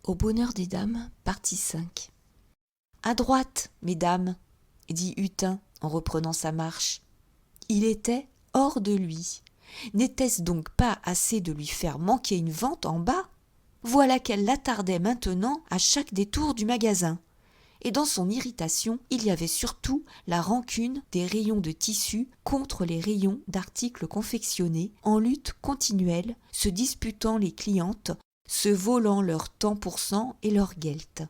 au bonheur des dames, partie 5. À droite, mesdames, dit Hutin en reprenant sa marche. Il était hors de lui. N'était-ce donc pas assez de lui faire manquer une vente en bas? Voilà qu'elle l'attardait maintenant à chaque détour du magasin. Et dans son irritation, il y avait surtout la rancune des rayons de tissu contre les rayons d'articles confectionnés, en lutte continuelle, se disputant les clientes, se volant leur temps pour cent et leur gelte.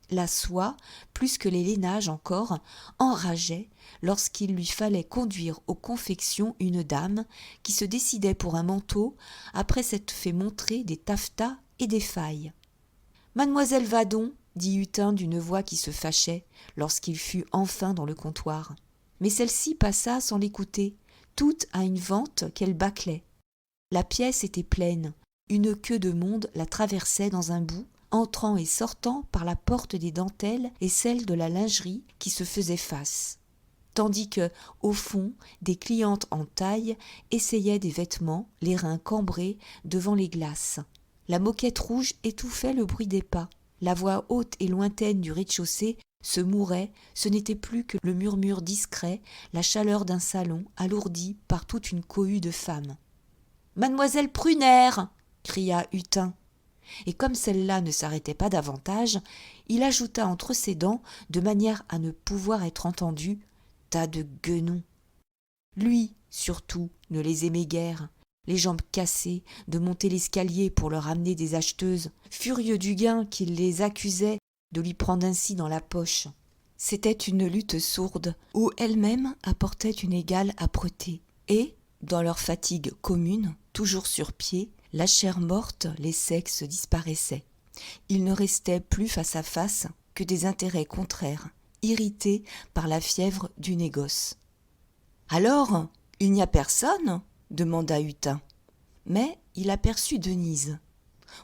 La soie, plus que les lainages encore, enrageait lorsqu'il lui fallait conduire aux confections une dame qui se décidait pour un manteau après s'être fait montrer des taffetas et des failles. « Mademoiselle Vadon !» dit Hutin d'une voix qui se fâchait lorsqu'il fut enfin dans le comptoir. Mais celle-ci passa sans l'écouter, toute à une vente qu'elle bâclait. La pièce était pleine, une queue de monde la traversait dans un bout, entrant et sortant par la porte des dentelles et celle de la lingerie qui se faisait face. Tandis que, au fond, des clientes en taille essayaient des vêtements, les reins cambrés devant les glaces. La moquette rouge étouffait le bruit des pas. La voix haute et lointaine du rez-de-chaussée se mourait, ce n'était plus que le murmure discret, la chaleur d'un salon alourdi par toute une cohue de femmes. « Mademoiselle Prunaire !» cria Hutin. Et comme celle-là ne s'arrêtait pas davantage, il ajouta entre ses dents, de manière à ne pouvoir être entendu, « tas de guenons !» Lui, surtout, ne les aimait guère. Les jambes cassées, de monter l'escalier pour leur amener des acheteuses, furieux du gain qu'il les accusait de lui prendre ainsi dans la poche. C'était une lutte sourde, où elle-même apportait une égale âpreté. Et, dans leur fatigue commune, toujours sur pied, la chair morte, les sexes disparaissaient. Il ne restait plus face à face que des intérêts contraires, irrités par la fièvre du négoce. « Alors, il n'y a personne ?» demanda Hutin. Mais il aperçut Denise.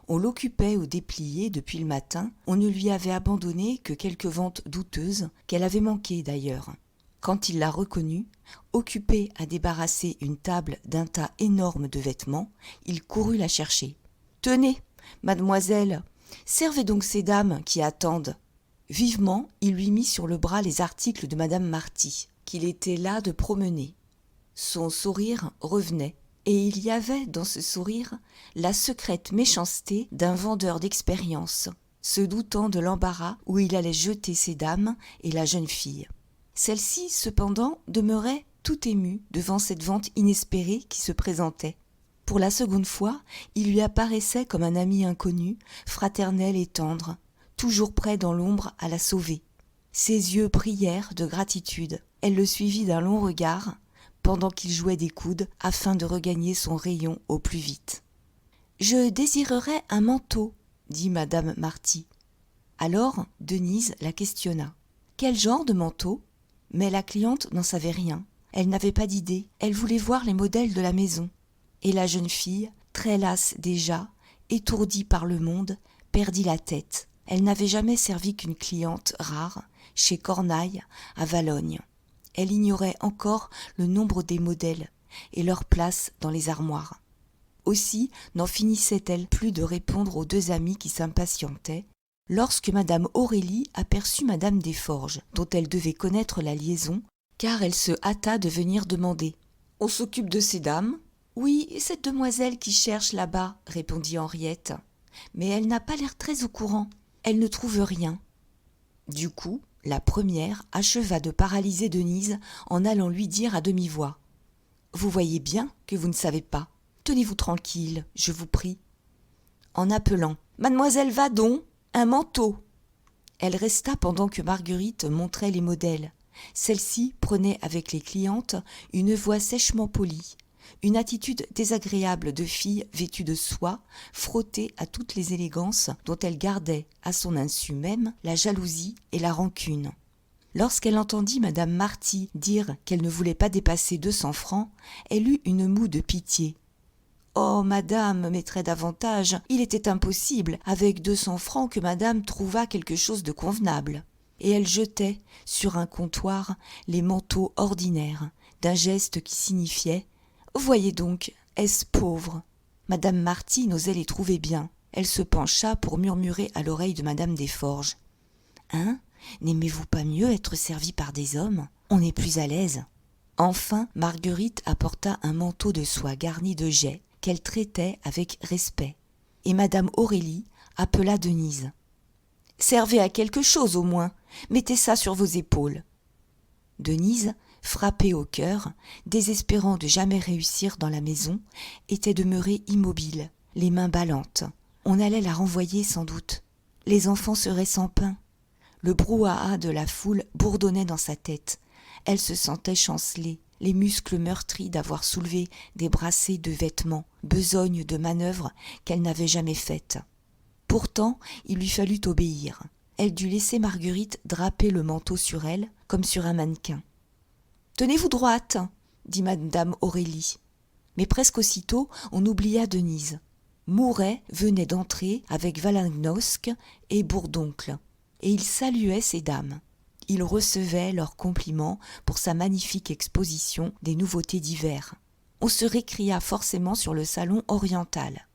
On l'occupait au déplier depuis le matin, on ne lui avait abandonné que quelques ventes douteuses, qu'elle avait manquées d'ailleurs. Quand il la reconnut, occupée à débarrasser une table d'un tas énorme de vêtements, il courut la chercher. « Tenez, mademoiselle, servez donc ces dames qui attendent. » Vivement, il lui mit sur le bras les articles de madame Marty, qu'il était las de promener. Son sourire revenait, et il y avait dans ce sourire la secrète méchanceté d'un vendeur d'expérience, se doutant de l'embarras où il allait jeter ces dames et la jeune fille. Celle-ci, cependant, demeurait tout émue devant cette vente inespérée qui se présentait. Pour la seconde fois, il lui apparaissait comme un ami inconnu, fraternel et tendre, toujours prêt dans l'ombre à la sauver. Ses yeux brillèrent de gratitude. Elle le suivit d'un long regard, pendant qu'il jouait des coudes afin de regagner son rayon au plus vite. « Je désirerais un manteau, » dit madame Marty. Alors Denise la questionna. « Quel genre de manteau ?» Mais la cliente n'en savait rien. Elle n'avait pas d'idée. Elle voulait voir les modèles de la maison. Et la jeune fille, très lasse déjà, étourdie par le monde, perdit la tête. Elle n'avait jamais servi qu'une cliente rare, chez Cornaille, à Valognes. Elle ignorait encore le nombre des modèles et leur place dans les armoires. Aussi n'en finissait-elle plus de répondre aux deux amies qui s'impatientaient, lorsque madame Aurélie aperçut madame Desforges, dont elle devait connaître la liaison, car elle se hâta de venir demander. « On s'occupe de ces dames ?»« Oui, cette demoiselle qui cherche là-bas, » répondit Henriette. « Mais elle n'a pas l'air très au courant. Elle ne trouve rien. » Du coup, la première acheva de paralyser Denise en allant lui dire à demi-voix. « Vous voyez bien que vous ne savez pas. Tenez-vous tranquille, je vous prie. » En appelant « Mademoiselle Vadon, un manteau !» Elle resta pendant que Marguerite montrait les modèles. Celle-ci prenait avec les clientes une voix sèchement polie, une attitude désagréable de fille vêtue de soie, frottée à toutes les élégances dont elle gardait, à son insu même, la jalousie et la rancune. Lorsqu'elle entendit madame Marty dire qu'elle ne voulait pas dépasser 200 francs, elle eut une moue de pitié. « Oh, madame mettrait davantage, il était impossible, avec 200 francs, que madame trouvât quelque chose de convenable. » Et elle jetait sur un comptoir les manteaux ordinaires, d'un geste qui signifiait « Voyez donc, est-ce pauvre ?» Madame Marty n'osait les trouver bien. Elle se pencha pour murmurer à l'oreille de madame Desforges. « Hein ? N'aimez-vous pas mieux être servie par des hommes ? On est plus à l'aise. » Enfin, Marguerite apporta un manteau de soie garni de jais qu'elle traitait avec respect. Et madame Aurélie appela Denise. « Servez à quelque chose au moins, mettez ça sur vos épaules. » Denise, frappée au cœur, désespérant de jamais réussir dans la maison, était demeurée immobile, les mains ballantes. On allait la renvoyer sans doute. Les enfants seraient sans pain. Le brouhaha de la foule bourdonnait dans sa tête. Elle se sentait chancelée, les muscles meurtris d'avoir soulevé des brassées de vêtements, besogne de manœuvres qu'elle n'avait jamais faites. Pourtant, il lui fallut obéir. Elle dut laisser Marguerite draper le manteau sur elle, comme sur un mannequin. « Tenez-vous droite !» dit madame Aurélie. Mais presque aussitôt, on oublia Denise. Mouret venait d'entrer avec Valagnosc et Bourdoncle, et il saluait ces dames. Il recevait leurs compliments pour sa magnifique exposition des nouveautés d'hiver. On se récria forcément sur le salon oriental.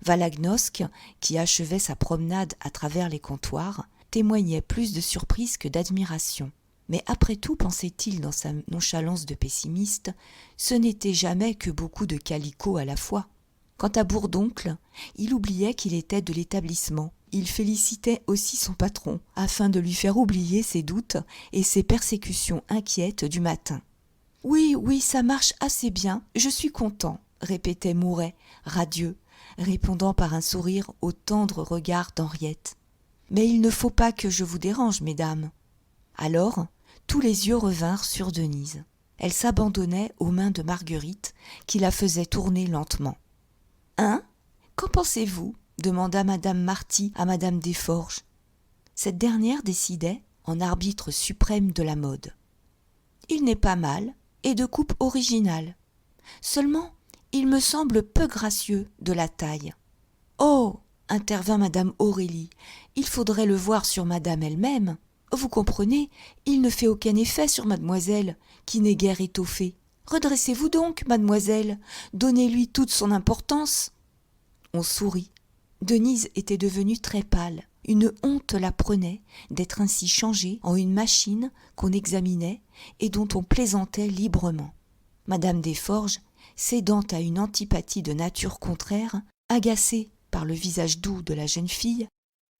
Valagnosc, qui achevait sa promenade à travers les comptoirs, témoignait plus de surprise que d'admiration. Mais après tout, pensait-il dans sa nonchalance de pessimiste, ce n'était jamais que beaucoup de calicots à la fois. Quant à Bourdoncle, il oubliait qu'il était de l'établissement. Il félicitait aussi son patron, afin de lui faire oublier ses doutes et ses persécutions inquiètes du matin. « Oui, oui, ça marche assez bien, je suis content », répétait Mouret, radieux, répondant par un sourire au tendre regard d'Henriette. « Mais il ne faut pas que je vous dérange, mesdames. » Alors, tous les yeux revinrent sur Denise. Elle s'abandonnait aux mains de Marguerite, qui la faisait tourner lentement. « Hein ? Qu'en pensez-vous ? » demanda madame Marty à madame Desforges. Cette dernière décidait en arbitre suprême de la mode. « Il n'est pas mal, et de coupe originale. Seulement, il me semble peu gracieux de la taille. »« Oh !» intervint madame Aurélie, « il faudrait le voir sur madame elle-même. Vous comprenez, il ne fait aucun effet sur mademoiselle, qui n'est guère étoffée. Redressez-vous donc, mademoiselle, donnez-lui toute son importance. » On sourit. Denise était devenue très pâle. Une honte la prenait d'être ainsi changée en une machine qu'on examinait et dont on plaisantait librement. Madame Desforges, cédant à une antipathie de nature contraire, agacée par le visage doux de la jeune fille,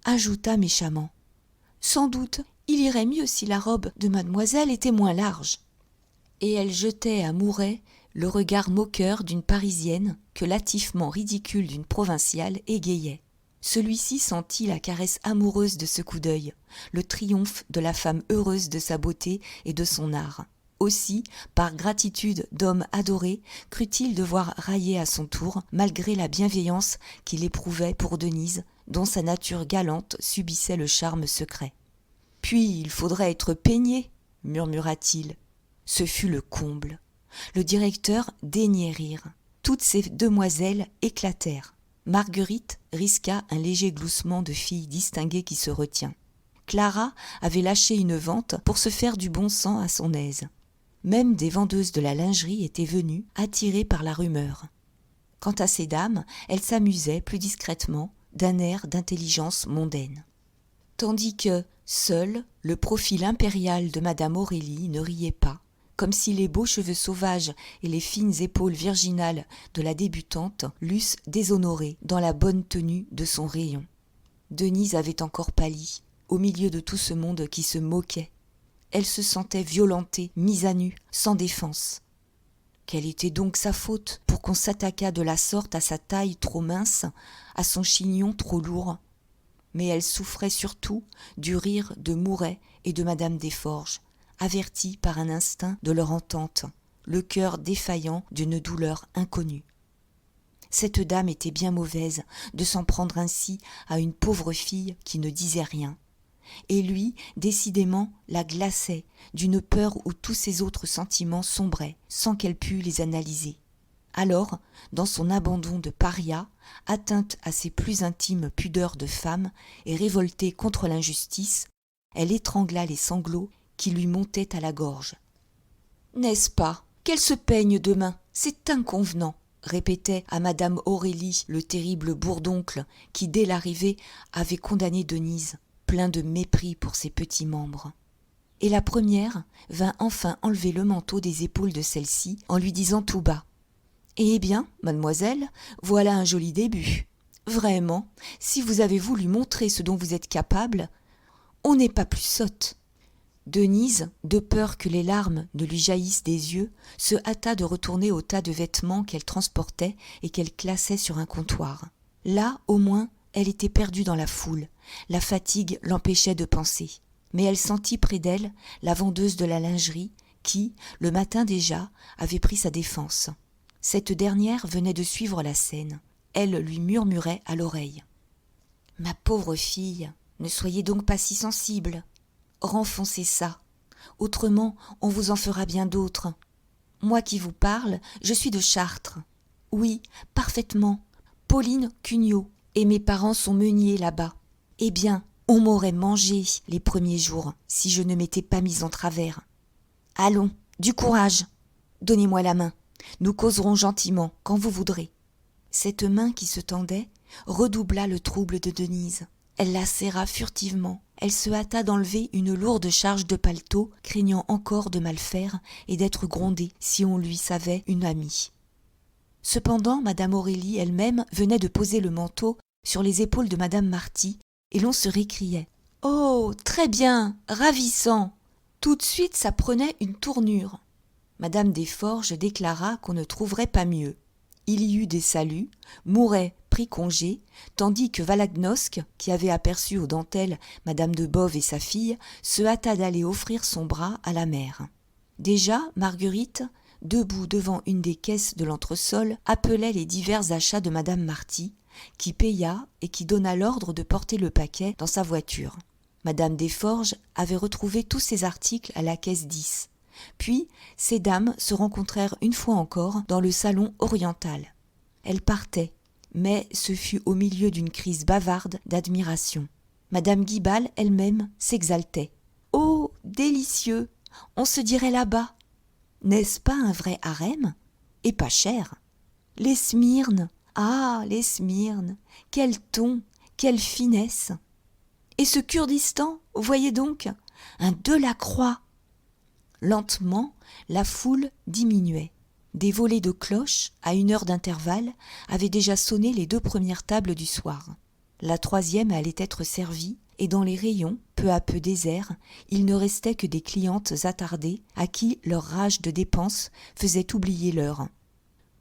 ajouta méchamment : « Sans doute, il irait mieux si la robe de mademoiselle était moins large. » Et elle jetait à Mouret le regard moqueur d'une Parisienne que l'hâtifement ridicule d'une provinciale égayait. Celui-ci sentit la caresse amoureuse de ce coup d'œil, le triomphe de la femme heureuse de sa beauté et de son art. Aussi, par gratitude d'homme adoré, crut-il devoir railler à son tour, malgré la bienveillance qu'il éprouvait pour Denise, dont sa nature galante subissait le charme secret. « Puis il faudrait être peigné, » murmura-t-il. Ce fut le comble. Le directeur daignait rire. Toutes ces demoiselles éclatèrent. Marguerite risqua un léger gloussement de fille distinguée qui se retient. Clara avait lâché une vente pour se faire du bon sang à son aise. Même des vendeuses de la lingerie étaient venues, attirées par la rumeur. Quant à ces dames, elles s'amusaient plus discrètement, d'un air d'intelligence mondaine. Tandis que, seul, le profil impérial de madame Aurélie ne riait pas, comme si les beaux cheveux sauvages et les fines épaules virginales de la débutante l'eussent déshonorée dans la bonne tenue de son rayon. Denise avait encore pâli, au milieu de tout ce monde qui se moquait. Elle se sentait violentée, mise à nu, sans défense. Quelle était donc sa faute pour qu'on s'attaquât de la sorte à sa taille trop mince, à son chignon trop lourd ? Mais elle souffrait surtout du rire de Mouret et de madame Desforges, avertis par un instinct de leur entente, le cœur défaillant d'une douleur inconnue. Cette dame était bien mauvaise de s'en prendre ainsi à une pauvre fille qui ne disait rien. Et lui, décidément, la glaçait d'une peur où tous ses autres sentiments sombraient, sans qu'elle pût les analyser. Alors, dans son abandon de paria, atteinte à ses plus intimes pudeurs de femme et révoltée contre l'injustice, elle étrangla les sanglots qui lui montaient à la gorge. « N'est-ce pas ? Qu'elle se peigne demain, c'est inconvenant !» répétait à madame Aurélie le terrible bourdoncle qui, dès l'arrivée, avait condamné Denise, plein de mépris pour ses petits membres. Et la première vint enfin enlever le manteau des épaules de celle-ci en lui disant tout bas : « Eh bien, mademoiselle, voilà un joli début. Vraiment, si vous avez voulu montrer ce dont vous êtes capable, on n'est pas plus sotte. » Denise, de peur que les larmes ne lui jaillissent des yeux, se hâta de retourner au tas de vêtements qu'elle transportait et qu'elle classait sur un comptoir. Là, au moins, elle était perdue dans la foule. La fatigue l'empêchait de penser. Mais elle sentit près d'elle la vendeuse de la lingerie qui, le matin déjà, avait pris sa défense. Cette dernière venait de suivre la scène. Elle lui murmurait à l'oreille : « Ma pauvre fille, ne soyez donc pas si sensible. Renfoncez ça. Autrement, on vous en fera bien d'autres. Moi qui vous parle, je suis de Chartres. Oui, parfaitement. Pauline Cugnot. Et mes parents sont meuniers là-bas. Eh bien, on m'aurait mangé les premiers jours si je ne m'étais pas mise en travers. Allons, du courage. Donnez-moi la main. Nous causerons gentiment quand vous voudrez. » Cette main qui se tendait redoubla le trouble de Denise. Elle la serra furtivement. Elle se hâta d'enlever une lourde charge de paletot, craignant encore de mal faire et d'être grondée si on lui savait une amie. Cependant, madame Aurélie elle-même venait de poser le manteau sur les épaules de madame Marty, et l'on se récriait : « Oh, très bien, ravissant !» Tout de suite, ça prenait une tournure. Madame Desforges déclara qu'on ne trouverait pas mieux. Il y eut des saluts, Mouret prit congé, tandis que Valagnosc, qui avait aperçu aux dentelles madame de Boves et sa fille, se hâta d'aller offrir son bras à la mère. Déjà, Marguerite, debout devant une des caisses de l'entresol, appelait les divers achats de madame Marty, qui paya et qui donna l'ordre de porter le paquet dans sa voiture. Madame Desforges avait retrouvé tous ses articles à la caisse 10. Puis, ces dames se rencontrèrent une fois encore dans le salon oriental. Elles partaient, mais ce fut au milieu d'une crise bavarde d'admiration. Madame Guibal elle-même s'exaltait. « Oh, délicieux! On se dirait là-bas! N'est-ce pas un vrai harem? Et pas cher! Les Smyrnes! Ah, les Smyrnes! Quel ton! Quelle finesse! Et ce Kurdistan, voyez donc, un Delacroix! » Lentement, la foule diminuait. Des volées de cloches, à 1 heure d'intervalle, avaient déjà sonné les 2 premières tables du soir. La 3e allait être servie, et dans les rayons, peu à peu déserts, il ne restait que des clientes attardées à qui leur rage de dépenses faisait oublier l'heure.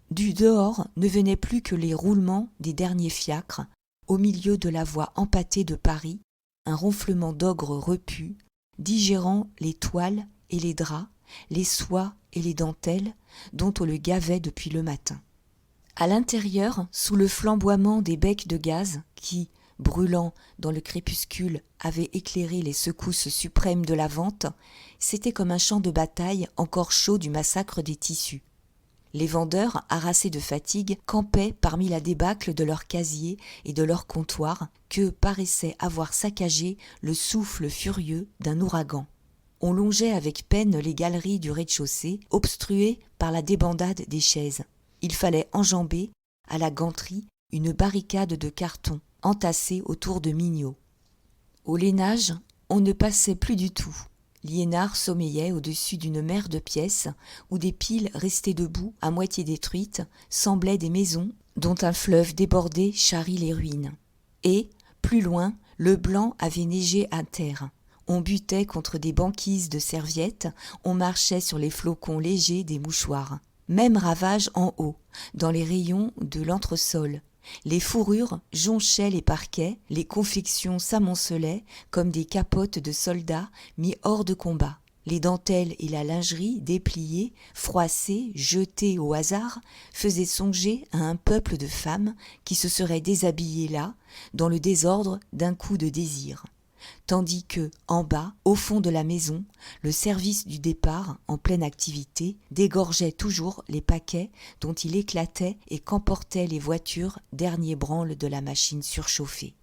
Du dehors ne venaient plus que les roulements des derniers fiacres, au milieu de la voie empâtée de Paris, un ronflement d'ogres repus, digérant les toiles et les draps, les soies et les dentelles dont on le gavait depuis le matin. À l'intérieur, sous le flamboiement des becs de gaz qui, brûlant dans le crépuscule, avaient éclairé les secousses suprêmes de la vente, c'était comme un champ de bataille encore chaud du massacre des tissus. Les vendeurs, harassés de fatigue, campaient parmi la débâcle de leurs casiers et de leurs comptoirs que paraissait avoir saccagé le souffle furieux d'un ouragan. On longeait avec peine les galeries du rez-de-chaussée, obstruées par la débandade des chaises. Il fallait enjamber, à la ganterie, une barricade de cartons, entassés autour de Mignot. Au lainage, on ne passait plus du tout. Liénard sommeillait au-dessus d'une mer de pièces où des piles restées debout, à moitié détruites, semblaient des maisons dont un fleuve débordé charrie les ruines. Et, plus loin, le blanc avait neigé à terre. On butait contre des banquises de serviettes, on marchait sur les flocons légers des mouchoirs. Même ravage en haut, dans les rayons de l'entresol. Les fourrures jonchaient les parquets, les confections s'amoncelaient comme des capotes de soldats mis hors de combat. Les dentelles et la lingerie, dépliées, froissées, jetées au hasard, faisaient songer à un peuple de femmes qui se seraient déshabillées là, dans le désordre d'un coup de désir. Tandis que, en bas, au fond de la maison, le service du départ, en pleine activité, dégorgeait toujours les paquets dont il éclatait et qu'emportaient les voitures, dernier branle de la machine surchauffée.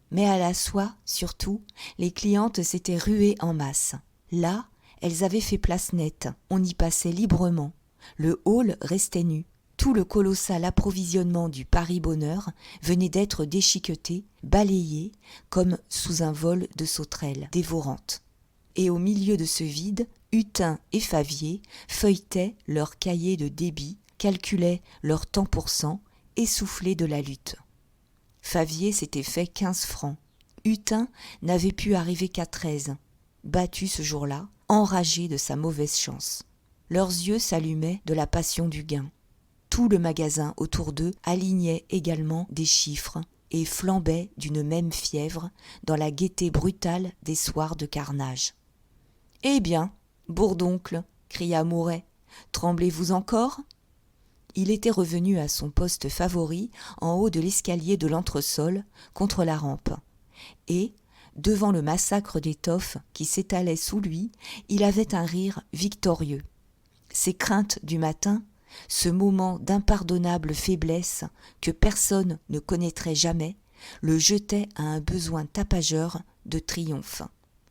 Mais à la soie, surtout, les clientes s'étaient ruées en masse. Là, elles avaient fait place nette, on y passait librement. Le hall restait nu. Tout le colossal approvisionnement du Paris-Bonheur venait d'être déchiqueté, balayé, comme sous un vol de sauterelles dévorantes. Et au milieu de ce vide, Hutin et Favier feuilletaient leurs cahiers de débit, calculaient leur temps pour cent, essoufflés de la lutte. Favier s'était fait 15 francs. Hutin n'avait pu arriver qu'à 13, battu ce jour-là, enragé de sa mauvaise chance. Leurs yeux s'allumaient de la passion du gain. Tout le magasin autour d'eux alignait également des chiffres et flambait d'une même fièvre dans la gaieté brutale des soirs de carnage. « Eh bien, bourdoncle !» cria Mouret. « Tremblez-vous encore ?» Il était revenu à son poste favori en haut de l'escalier de l'entresol, contre la rampe. Et, devant le massacre d'étoffes qui s'étalait sous lui, il avait un rire victorieux. Ses craintes du matin, ce moment d'impardonnable faiblesse que personne ne connaîtrait jamais, le jetait à un besoin tapageur de triomphe.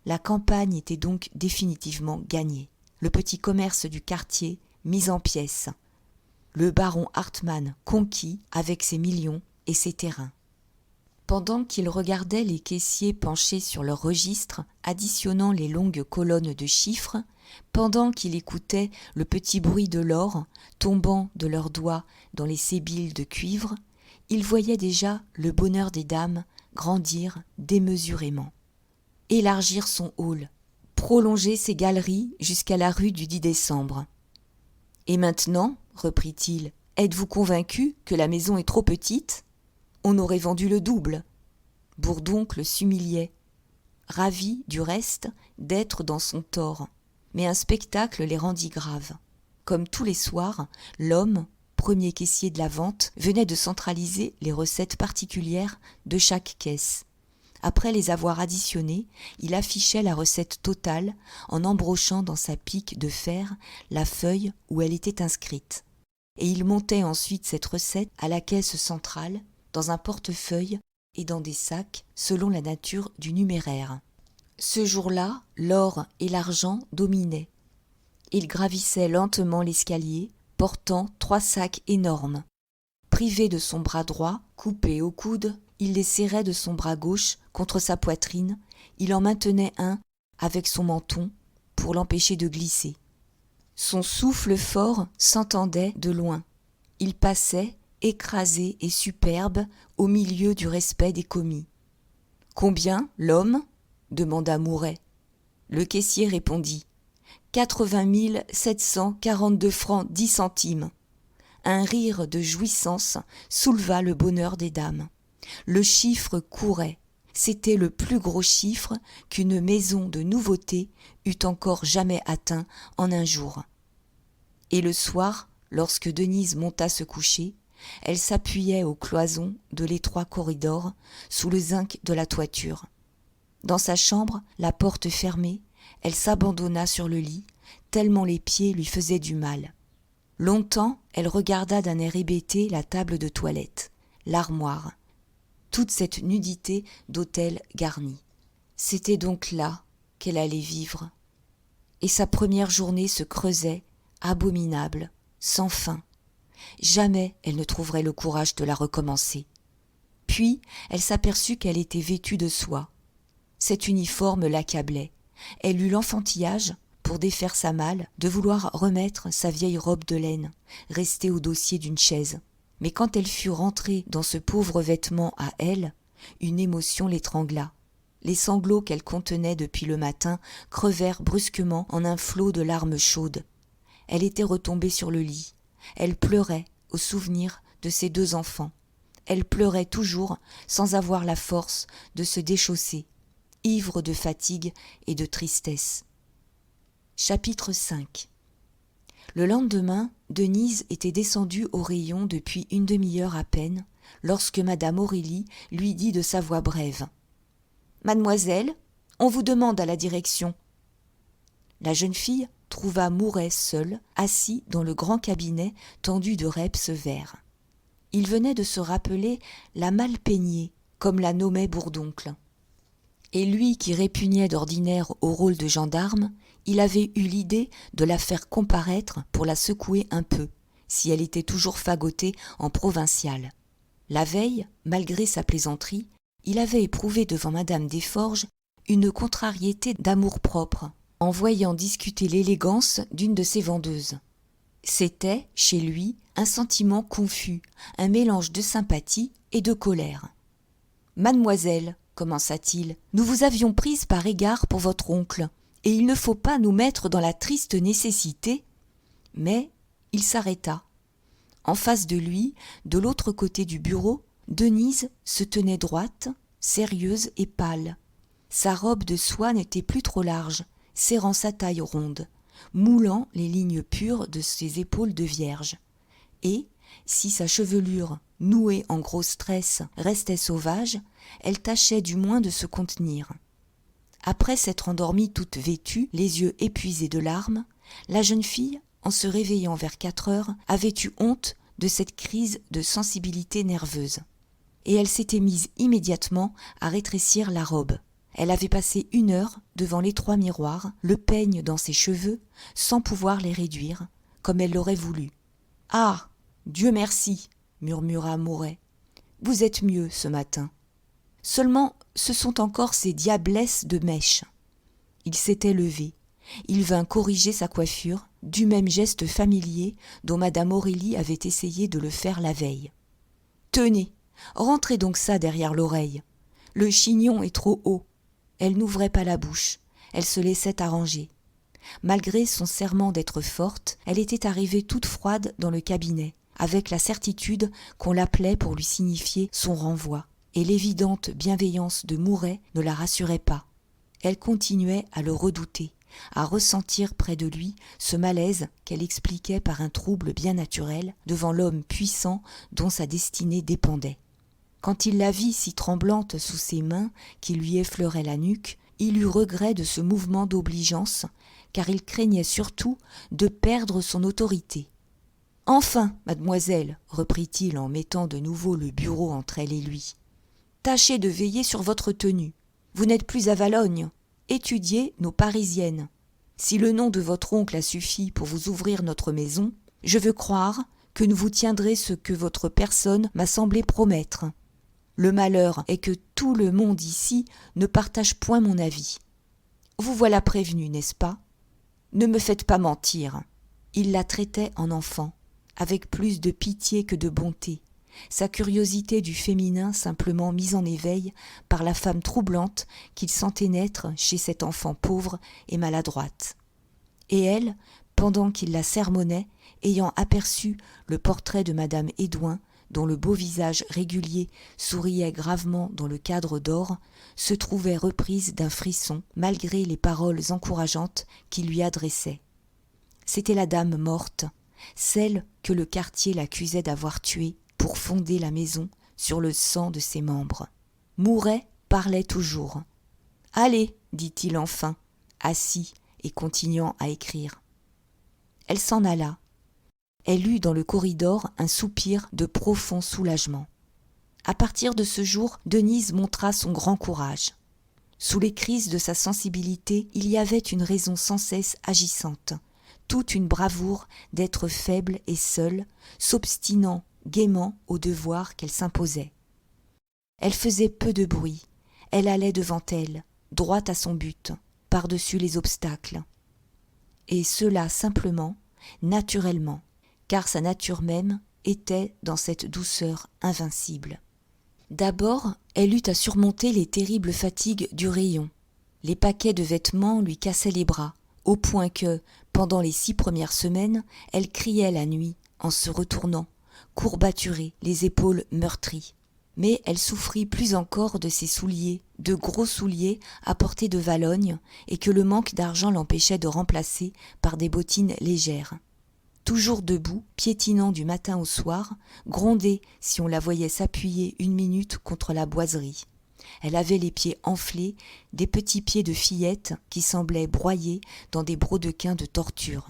La campagne était donc définitivement gagnée. Le petit commerce du quartier mis en pièces. Le baron Hartmann conquis avec ses millions et ses terrains. Pendant qu'il regardait les caissiers penchés sur leurs registres, additionnant les longues colonnes de chiffres, pendant qu'il écoutait le petit bruit de l'or tombant de leurs doigts dans les sébiles de cuivre, il voyait déjà le bonheur des dames grandir démesurément. Élargir son hall, prolonger ses galeries jusqu'à la rue du 10 décembre. « Et maintenant, reprit-il, êtes-vous convaincu que la maison est trop petite ? On aurait vendu le double. » Bourdoncle s'humiliait, ravi du reste d'être dans son tort. Mais un spectacle les rendit graves. Comme tous les soirs, l'homme, premier caissier de la vente, venait de centraliser les recettes particulières de chaque caisse. Après les avoir additionnées, il affichait la recette totale en embrochant dans sa pique de fer la feuille où elle était inscrite. Et il montait ensuite cette recette à la caisse centrale, dans un portefeuille et dans des sacs selon la nature du numéraire. Ce jour-là, l'or et l'argent dominaient. Il gravissait lentement l'escalier, portant 3 sacs énormes. Privé de son bras droit, coupé au coude, il les serrait de son bras gauche contre sa poitrine, il en maintenait un avec son menton pour l'empêcher de glisser. Son souffle fort s'entendait de loin. Il passait, écrasé et superbe, au milieu du respect des commis. « Combien, l'homme ?» demanda Mouret. Le caissier répondit « 80 742 francs 10 centimes. » Un rire de jouissance souleva le bonheur des dames. Le chiffre courait. C'était le plus gros chiffre qu'une maison de nouveautés eût encore jamais atteint en un jour. Et le soir, lorsque Denise monta se coucher, elle s'appuyait aux cloisons de l'étroit corridor sous le zinc de la toiture. Dans sa chambre, la porte fermée, elle s'abandonna sur le lit, tellement les pieds lui faisaient du mal. Longtemps, elle regarda d'un air hébété la table de toilette, l'armoire, toute cette nudité d'hôtel garni. C'était donc là qu'elle allait vivre. Et sa première journée se creusait, abominable, sans fin. Jamais elle ne trouverait le courage de la recommencer. Puis, elle s'aperçut qu'elle était vêtue de soie. Cet uniforme l'accablait. Elle eut l'enfantillage, pour défaire sa malle, de vouloir remettre sa vieille robe de laine, restée au dossier d'une chaise. Mais quand elle fut rentrée dans ce pauvre vêtement à elle, une émotion l'étrangla. Les sanglots qu'elle contenait depuis le matin crevèrent brusquement en un flot de larmes chaudes. Elle était retombée sur le lit. Elle pleurait au souvenir de ses 2 enfants. Elle pleurait toujours sans avoir la force de se déchausser, ivre de fatigue et de tristesse. Chapitre 5. Le lendemain, Denise était descendue au rayon depuis une demi-heure à peine, lorsque madame Aurélie lui dit de sa voix brève « Mademoiselle, on vous demande à la direction. » La jeune fille trouva Mouret seul, assis dans le grand cabinet tendu de reps verts. Il venait de se rappeler la Malpeignée, comme la nommait Bourdoncle. Et lui qui répugnait d'ordinaire au rôle de gendarme, il avait eu l'idée de la faire comparaître pour la secouer un peu, si elle était toujours fagotée en provinciale. La veille, malgré sa plaisanterie, il avait éprouvé devant madame Desforges une contrariété d'amour-propre, en voyant discuter l'élégance d'une de ses vendeuses. C'était, chez lui, un sentiment confus, un mélange de sympathie et de colère. « Mademoiselle, commença-t-il, nous vous avions prise par égard pour votre oncle, et il ne faut pas nous mettre dans la triste nécessité. » Mais il s'arrêta. En face de lui, de l'autre côté du bureau, Denise se tenait droite, sérieuse et pâle. Sa robe de soie n'était plus trop large, serrant sa taille ronde, moulant les lignes pures de ses épaules de vierge. Et, si sa chevelure, nouée en grosses tresses, restait sauvage, elle tâchait du moins de se contenir. Après s'être endormie toute vêtue, les yeux épuisés de larmes, la jeune fille, en se réveillant vers 4 heures, avait eu honte de cette crise de sensibilité nerveuse. Et elle s'était mise immédiatement à rétrécir la robe. Elle avait passé 1 heure devant l'étroit miroir, le peigne dans ses cheveux, sans pouvoir les réduire, comme elle l'aurait voulu. « Ah, Dieu merci !» murmura Mouret. « Vous êtes mieux ce matin. Seulement, ce sont encore ces diablesses de mèches. » Il s'était levé. Il vint corriger sa coiffure, du même geste familier dont madame Aurélie avait essayé de le faire la veille. « Tenez, rentrez donc ça derrière l'oreille. Le chignon est trop haut. » Elle n'ouvrait pas la bouche, elle se laissait arranger. Malgré son serment d'être forte, elle était arrivée toute froide dans le cabinet, avec la certitude qu'on l'appelait pour lui signifier son renvoi, et l'évidente bienveillance de Mouret ne la rassurait pas. Elle continuait à le redouter, à ressentir près de lui ce malaise qu'elle expliquait par un trouble bien naturel devant l'homme puissant dont sa destinée dépendait. Quand il la vit si tremblante sous ses mains qui lui effleuraient la nuque, il eut regret de ce mouvement d'obligeance, car il craignait surtout de perdre son autorité. « Enfin, mademoiselle, reprit-il en mettant de nouveau le bureau entre elle et lui, tâchez de veiller sur votre tenue. Vous n'êtes plus à Valognes. Étudiez nos Parisiennes. Si le nom de votre oncle a suffi pour vous ouvrir notre maison, je veux croire que vous tiendrez ce que votre personne m'a semblé promettre. Le malheur est que tout le monde ici ne partage point mon avis. Vous voilà prévenu, n'est-ce pas? Ne me faites pas mentir. » Il la traitait en enfant, avec plus de pitié que de bonté, sa curiosité du féminin simplement mise en éveil par la femme troublante qu'il sentait naître chez cet enfant pauvre et maladroite. Et elle, pendant qu'il la sermonnait, ayant aperçu le portrait de madame Hédouin, dont le beau visage régulier souriait gravement dans le cadre d'or, se trouvait reprise d'un frisson malgré les paroles encourageantes qu'il lui adressait. C'était la dame morte, celle que le quartier l'accusait d'avoir tuée pour fonder la maison sur le sang de ses membres. Mouret parlait toujours. « Allez, dit-il enfin, assis et continuant à écrire. » Elle s'en alla. Elle eut dans le corridor un soupir de profond soulagement. À partir de ce jour, Denise montra son grand courage. Sous les crises de sa sensibilité, il y avait une raison sans cesse agissante, toute une bravoure d'être faible et seule, s'obstinant gaiement au devoir qu'elle s'imposait. Elle faisait peu de bruit, elle allait devant elle, droite à son but, par-dessus les obstacles. Et cela simplement, naturellement, car sa nature même était dans cette douceur invincible. D'abord, elle eut à surmonter les terribles fatigues du rayon. Les paquets de vêtements lui cassaient les bras, au point que, pendant les 6 premières semaines, elle criait la nuit, en se retournant, courbaturée, les épaules meurtries. Mais elle souffrit plus encore de ses souliers, de gros souliers apportés de Valognes, et que le manque d'argent l'empêchait de remplacer par des bottines légères. Toujours debout, piétinant du matin au soir, grondait si on la voyait s'appuyer 1 minute contre la boiserie. Elle avait les pieds enflés, des petits pieds de fillette qui semblaient broyés dans des brodequins de torture.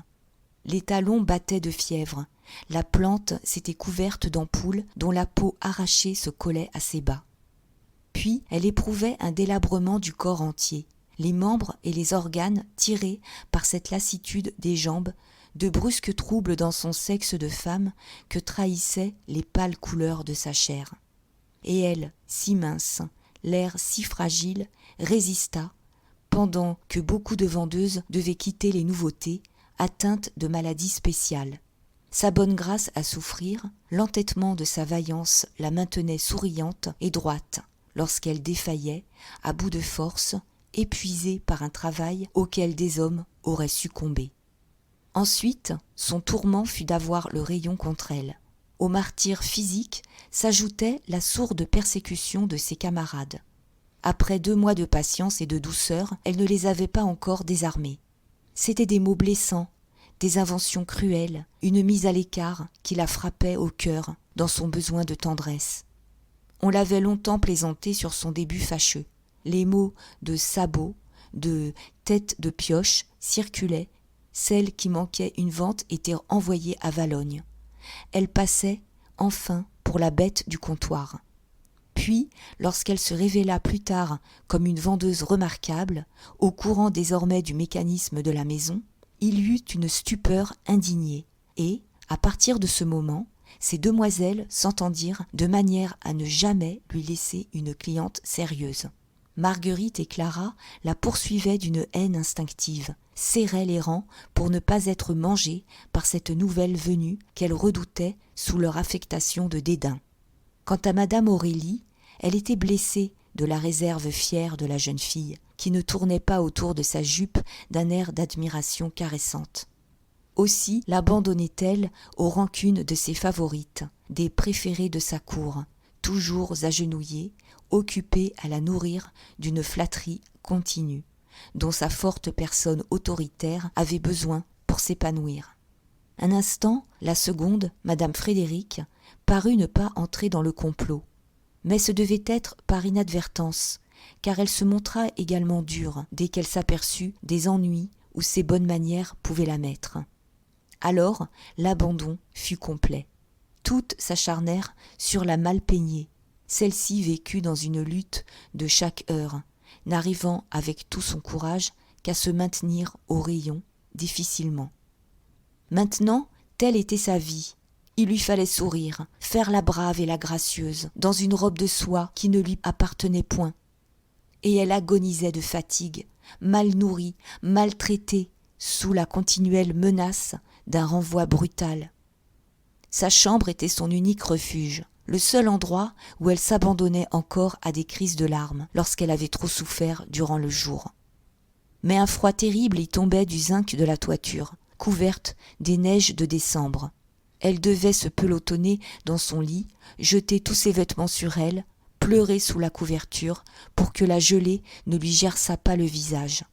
Les talons battaient de fièvre. La plante s'était couverte d'ampoules dont la peau arrachée se collait à ses bas. Puis elle éprouvait un délabrement du corps entier. Les membres et les organes, tirés par cette lassitude des jambes, de brusques troubles dans son sexe de femme que trahissaient les pâles couleurs de sa chair. Et elle, si mince, l'air si fragile, résista, pendant que beaucoup de vendeuses devaient quitter les nouveautés, atteintes de maladies spéciales. Sa bonne grâce à souffrir, l'entêtement de sa vaillance la maintenait souriante et droite, lorsqu'elle défaillait, à bout de force, épuisée par un travail auquel des hommes auraient succombé. Ensuite, son tourment fut d'avoir le rayon contre elle. Au martyre physique s'ajoutait la sourde persécution de ses camarades. Après 2 mois de patience et de douceur, elle ne les avait pas encore désarmés. C'étaient des mots blessants, des inventions cruelles, une mise à l'écart qui la frappait au cœur dans son besoin de tendresse. On l'avait longtemps plaisanté sur son début fâcheux. Les mots de sabot, de tête de pioche circulaient, celle qui manquait une vente était envoyée à Valognes. Elle passait, enfin, pour la bête du comptoir. Puis, lorsqu'elle se révéla plus tard comme une vendeuse remarquable, au courant désormais du mécanisme de la maison, il y eut une stupeur indignée, et, à partir de ce moment, ces demoiselles s'entendirent de manière à ne jamais lui laisser une cliente sérieuse. Marguerite et Clara la poursuivaient d'une haine instinctive, serraient les rangs pour ne pas être mangées par cette nouvelle venue qu'elles redoutaient sous leur affectation de dédain. Quant à madame Aurélie, elle était blessée de la réserve fière de la jeune fille, qui ne tournait pas autour de sa jupe d'un air d'admiration caressante. Aussi l'abandonnait-elle aux rancunes de ses favorites, des préférées de sa cour, toujours agenouillées, occupées à la nourrir d'une flatterie continue, dont sa forte personne autoritaire avait besoin pour s'épanouir. Un instant, la seconde, madame Frédéric, parut ne pas entrer dans le complot, mais ce devait être par inadvertance, car elle se montra également dure dès qu'elle s'aperçut des ennuis où ses bonnes manières pouvaient la mettre. Alors l'abandon fut complet. Toutes s'acharnèrent sur la Malpeignée. Celle-ci vécut dans une lutte de chaque heure, n'arrivant avec tout son courage qu'à se maintenir au rayon, difficilement. Maintenant, telle était sa vie. Il lui fallait sourire, faire la brave et la gracieuse, dans une robe de soie qui ne lui appartenait point. Et elle agonisait de fatigue, mal nourrie, maltraitée, sous la continuelle menace d'un renvoi brutal. Sa chambre était son unique refuge, le seul endroit où elle s'abandonnait encore à des crises de larmes lorsqu'elle avait trop souffert durant le jour. Mais un froid terrible y tombait du zinc de la toiture, couverte des neiges de décembre. Elle devait se pelotonner dans son lit, jeter tous ses vêtements sur elle, pleurer sous la couverture pour que la gelée ne lui gerçât pas le visage.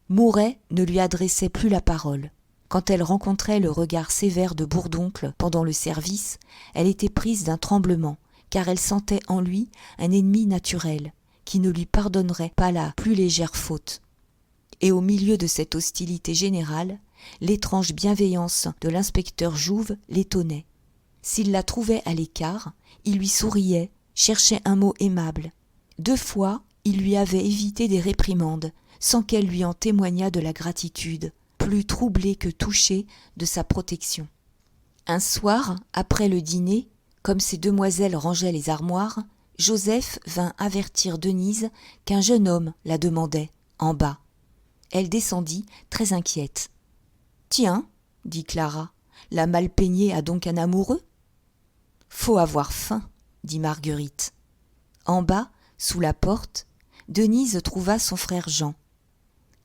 Mouret ne lui adressait plus la parole. Quand elle rencontrait le regard sévère de Bourdoncle pendant le service, elle était prise d'un tremblement, car elle sentait en lui un ennemi naturel, qui ne lui pardonnerait pas la plus légère faute. Et au milieu de cette hostilité générale, l'étrange bienveillance de l'inspecteur Jouve l'étonnait. S'il la trouvait à l'écart, il lui souriait, cherchait un mot aimable. 2 fois, il lui avait évité des réprimandes, sans qu'elle lui en témoignât de la gratitude, plus troublée que touchée de sa protection. Un soir, après le dîner, comme ces demoiselles rangeaient les armoires, Joseph vint avertir Denise qu'un jeune homme la demandait, en bas. Elle descendit, très inquiète. « Tiens, dit Clara, la Malpeignée a donc un amoureux ?»« Faut avoir faim, dit Marguerite. En bas, sous la porte, Denise trouva son frère Jean.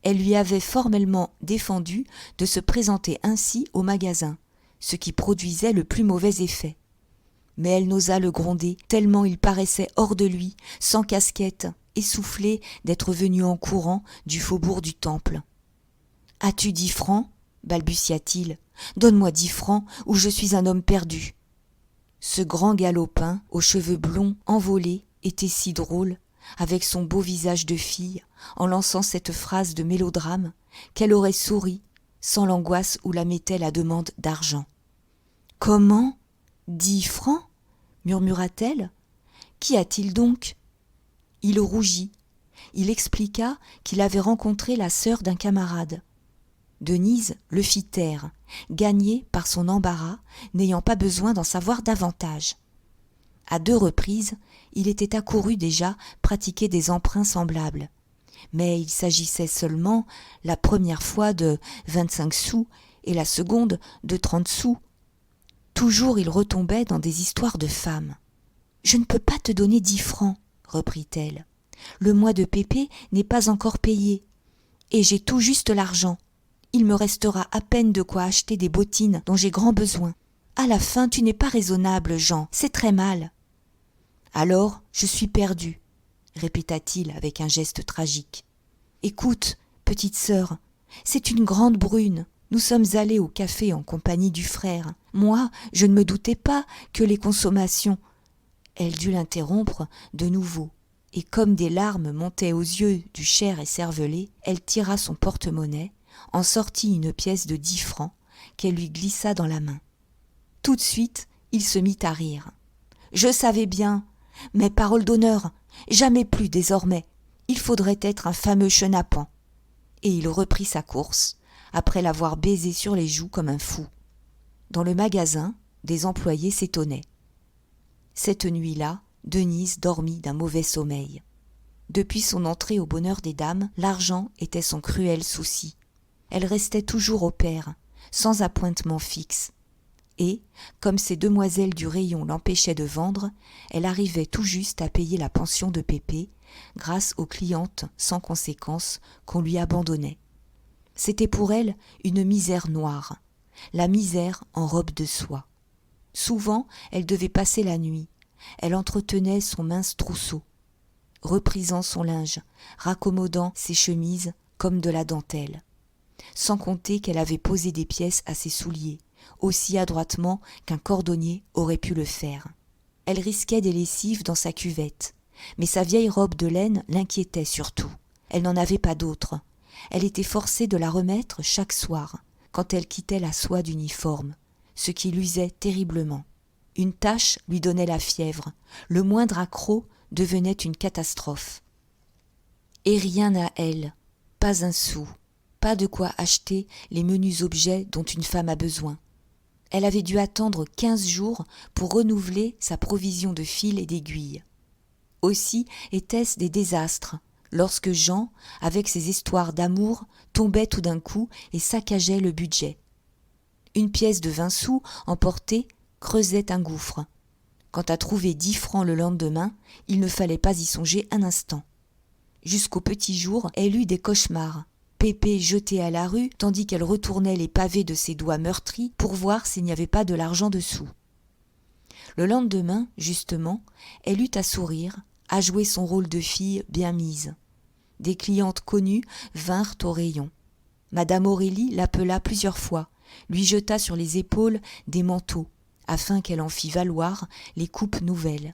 Elle lui avait formellement défendu de se présenter ainsi au magasin, ce qui produisait le plus mauvais effet. Mais elle n'osa le gronder, tellement il paraissait hors de lui, sans casquette, essoufflé d'être venu en courant du faubourg du Temple. « As-tu 10 francs ?» balbutia-t-il. « Donne-moi 10 francs, ou je suis un homme perdu. » Ce grand galopin, aux cheveux blonds envolés, était si drôle, avec son beau visage de fille, en lançant cette phrase de mélodrame, qu'elle aurait souri, sans l'angoisse où la mettait la demande d'argent. « Comment ? 10 francs ?» murmura-t-elle. « Qu'y a-t-il donc ?» Il rougit. Il expliqua qu'il avait rencontré la sœur d'un camarade. Denise le fit taire, gagnée par son embarras, n'ayant pas besoin d'en savoir davantage. À 2 reprises, il était accouru déjà pratiquer des emprunts semblables. Mais il s'agissait seulement, la première fois de 25 sous et la seconde de 30 sous. Toujours il retombait dans des histoires de femmes. « Je ne peux pas te donner 10 francs, reprit-elle. Le mois de Pépé n'est pas encore payé. Et j'ai tout juste l'argent. Il me restera à peine de quoi acheter des bottines dont j'ai grand besoin. À la fin, tu n'es pas raisonnable, Jean, c'est très mal. »« Alors, je suis perdu, » répéta-t-il avec un geste tragique. « Écoute, petite sœur, c'est une grande brune. Nous sommes allés au café en compagnie du frère. Moi, je ne me doutais pas que les consommations... » Elle dut l'interrompre de nouveau, et comme des larmes montaient aux yeux du cher écervelé, elle tira son porte-monnaie, en sortit une pièce de 10 francs qu'elle lui glissa dans la main. Tout de suite, il se mit à rire. « Je savais bien, mais parole d'honneur, jamais plus désormais, il faudrait être un fameux chenapan. » Et il reprit sa course, après l'avoir baisé sur les joues comme un fou. Dans le magasin, des employés s'étonnaient. Cette nuit-là, Denise dormit d'un mauvais sommeil. Depuis son entrée au bonheur des dames, l'argent était son cruel souci. Elle restait toujours au pair, sans appointement fixe. Et, comme ces demoiselles du rayon l'empêchaient de vendre, elle arrivait tout juste à payer la pension de Pépé, grâce aux clientes sans conséquence qu'on lui abandonnait. C'était pour elle une misère noire, la misère en robe de soie. Souvent, elle devait passer la nuit. Elle entretenait son mince trousseau, reprisant son linge, raccommodant ses chemises comme de la dentelle. Sans compter qu'elle avait posé des pièces à ses souliers, aussi adroitement qu'un cordonnier aurait pu le faire. Elle risquait des lessives dans sa cuvette, mais sa vieille robe de laine l'inquiétait surtout. Elle n'en avait pas d'autre. Elle était forcée de la remettre chaque soir, quand elle quittait la soie d'uniforme, ce qui l'usait terriblement. Une tache lui donnait la fièvre, le moindre accroc devenait une catastrophe. Et rien à elle, pas un sou, pas de quoi acheter les menus objets dont une femme a besoin. Elle avait dû attendre 15 jours pour renouveler sa provision de fils et d'aiguilles. Aussi était-ce des désastres, lorsque Jean, avec ses histoires d'amour, tombait tout d'un coup et saccageait le budget. Une pièce de 20 sous emportée creusait un gouffre. Quant à trouver 10 francs le lendemain, il ne fallait pas y songer un instant. Jusqu'au petit jour, elle eut des cauchemars. Pépé jeté à la rue, tandis qu'elle retournait les pavés de ses doigts meurtris pour voir s'il n'y avait pas de l'argent dessous. Le lendemain, justement, elle eut à sourire, à jouer son rôle de fille bien mise. Des clientes connues vinrent au rayon. Madame Aurélie l'appela plusieurs fois, lui jeta sur les épaules des manteaux, afin qu'elle en fît valoir les coupes nouvelles.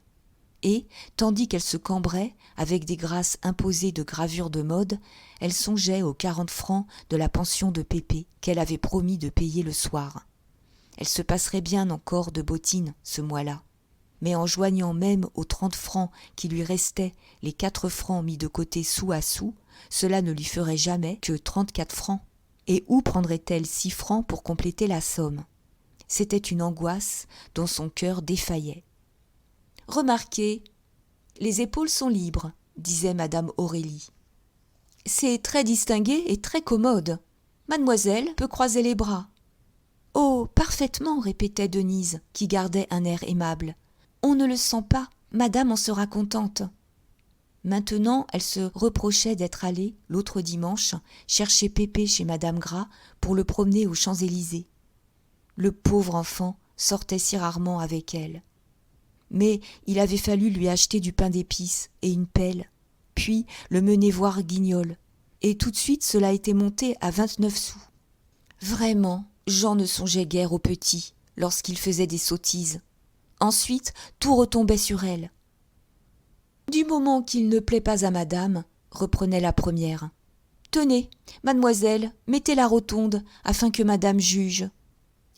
Et, tandis qu'elle se cambrait, avec des grâces imposées de gravures de mode, elle songeait aux 40 francs de la pension de Pépé qu'elle avait promis de payer le soir. Elle se passerait bien encore de bottines ce mois-là. Mais en joignant même aux 30 francs qui lui restaient les 4 francs mis de côté sou à sou, cela ne lui ferait jamais que 34 francs. Et où prendrait-elle 6 francs pour compléter la somme ? C'était une angoisse dont son cœur défaillait. « Remarquez, les épaules sont libres, » disait madame Aurélie. « C'est très distingué et très commode. Mademoiselle peut croiser les bras. »« Oh, parfaitement, » répétait Denise, qui gardait un air aimable. « On ne le sent pas, madame en sera contente. » Maintenant, elle se reprochait d'être allée, l'autre dimanche, chercher Pépé chez madame Gras pour le promener aux Champs-Élysées. Le pauvre enfant sortait si rarement avec elle. Mais il avait fallu lui acheter du pain d'épices et une pelle, puis le mener voir Guignol, et tout de suite cela était monté à 29 sous. Vraiment, Jean ne songeait guère au petit lorsqu'il faisait des sottises. Ensuite, tout retombait sur elle. « Du moment qu'il ne plaît pas à madame, » reprenait la première. « Tenez, mademoiselle, mettez la rotonde, afin que madame juge. »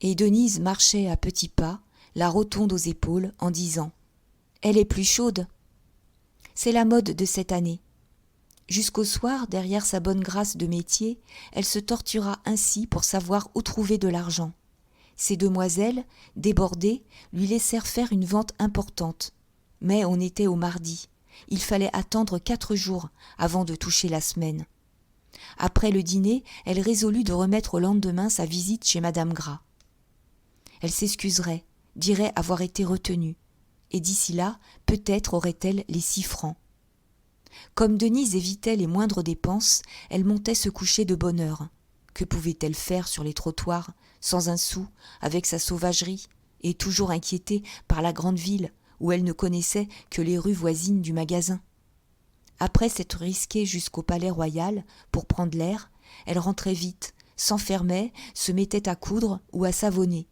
Et Denise marchait à petits pas, la rotonde aux épaules, en disant « Elle est plus chaude. » C'est la mode de cette année. Jusqu'au soir, derrière sa bonne grâce de métier, elle se tortura ainsi pour savoir où trouver de l'argent. Ces demoiselles, débordées, lui laissèrent faire une vente importante. Mais on était au mardi. Il fallait attendre 4 jours avant de toucher la semaine. Après le dîner, elle résolut de remettre au lendemain sa visite chez Madame Gras. Elle s'excuserait, dirait avoir été retenue, et d'ici là, peut-être aurait-elle les 6 francs. Comme Denise évitait les moindres dépenses, elle montait se coucher de bonne heure. Que pouvait-elle faire sur les trottoirs, sans un sou, avec sa sauvagerie, et toujours inquiétée par la grande ville, où elle ne connaissait que les rues voisines du magasin? Après s'être risquée jusqu'au Palais Royal pour prendre l'air, elle rentrait vite, s'enfermait, se mettait à coudre ou à savonner.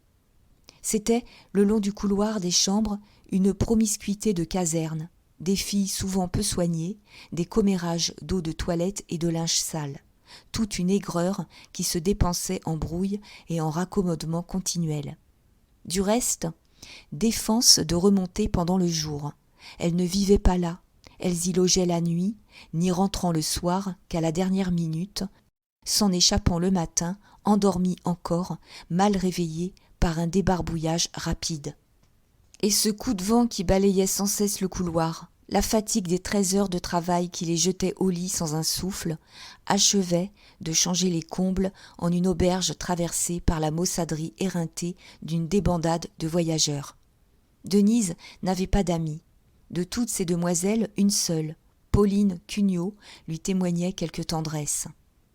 C'était, le long du couloir des chambres, une promiscuité de casernes, des filles souvent peu soignées, des commérages d'eau de toilette et de linge sale, toute une aigreur qui se dépensait en brouille et en raccommodements continuels. Du reste, défense de remonter pendant le jour. Elles ne vivaient pas là, elles y logeaient la nuit, n'y rentrant le soir qu'à la dernière minute, s'en échappant le matin, endormies encore, mal réveillées par un débarbouillage rapide. Et ce coup de vent qui balayait sans cesse le couloir, la fatigue des 13 heures de travail qui les jetait au lit sans un souffle, achevaient de changer les combles en une auberge traversée par la maussaderie éreintée d'une débandade de voyageurs. Denise n'avait pas d'amis. De toutes ces demoiselles, une seule, Pauline Cugnot, lui témoignait quelque tendresse.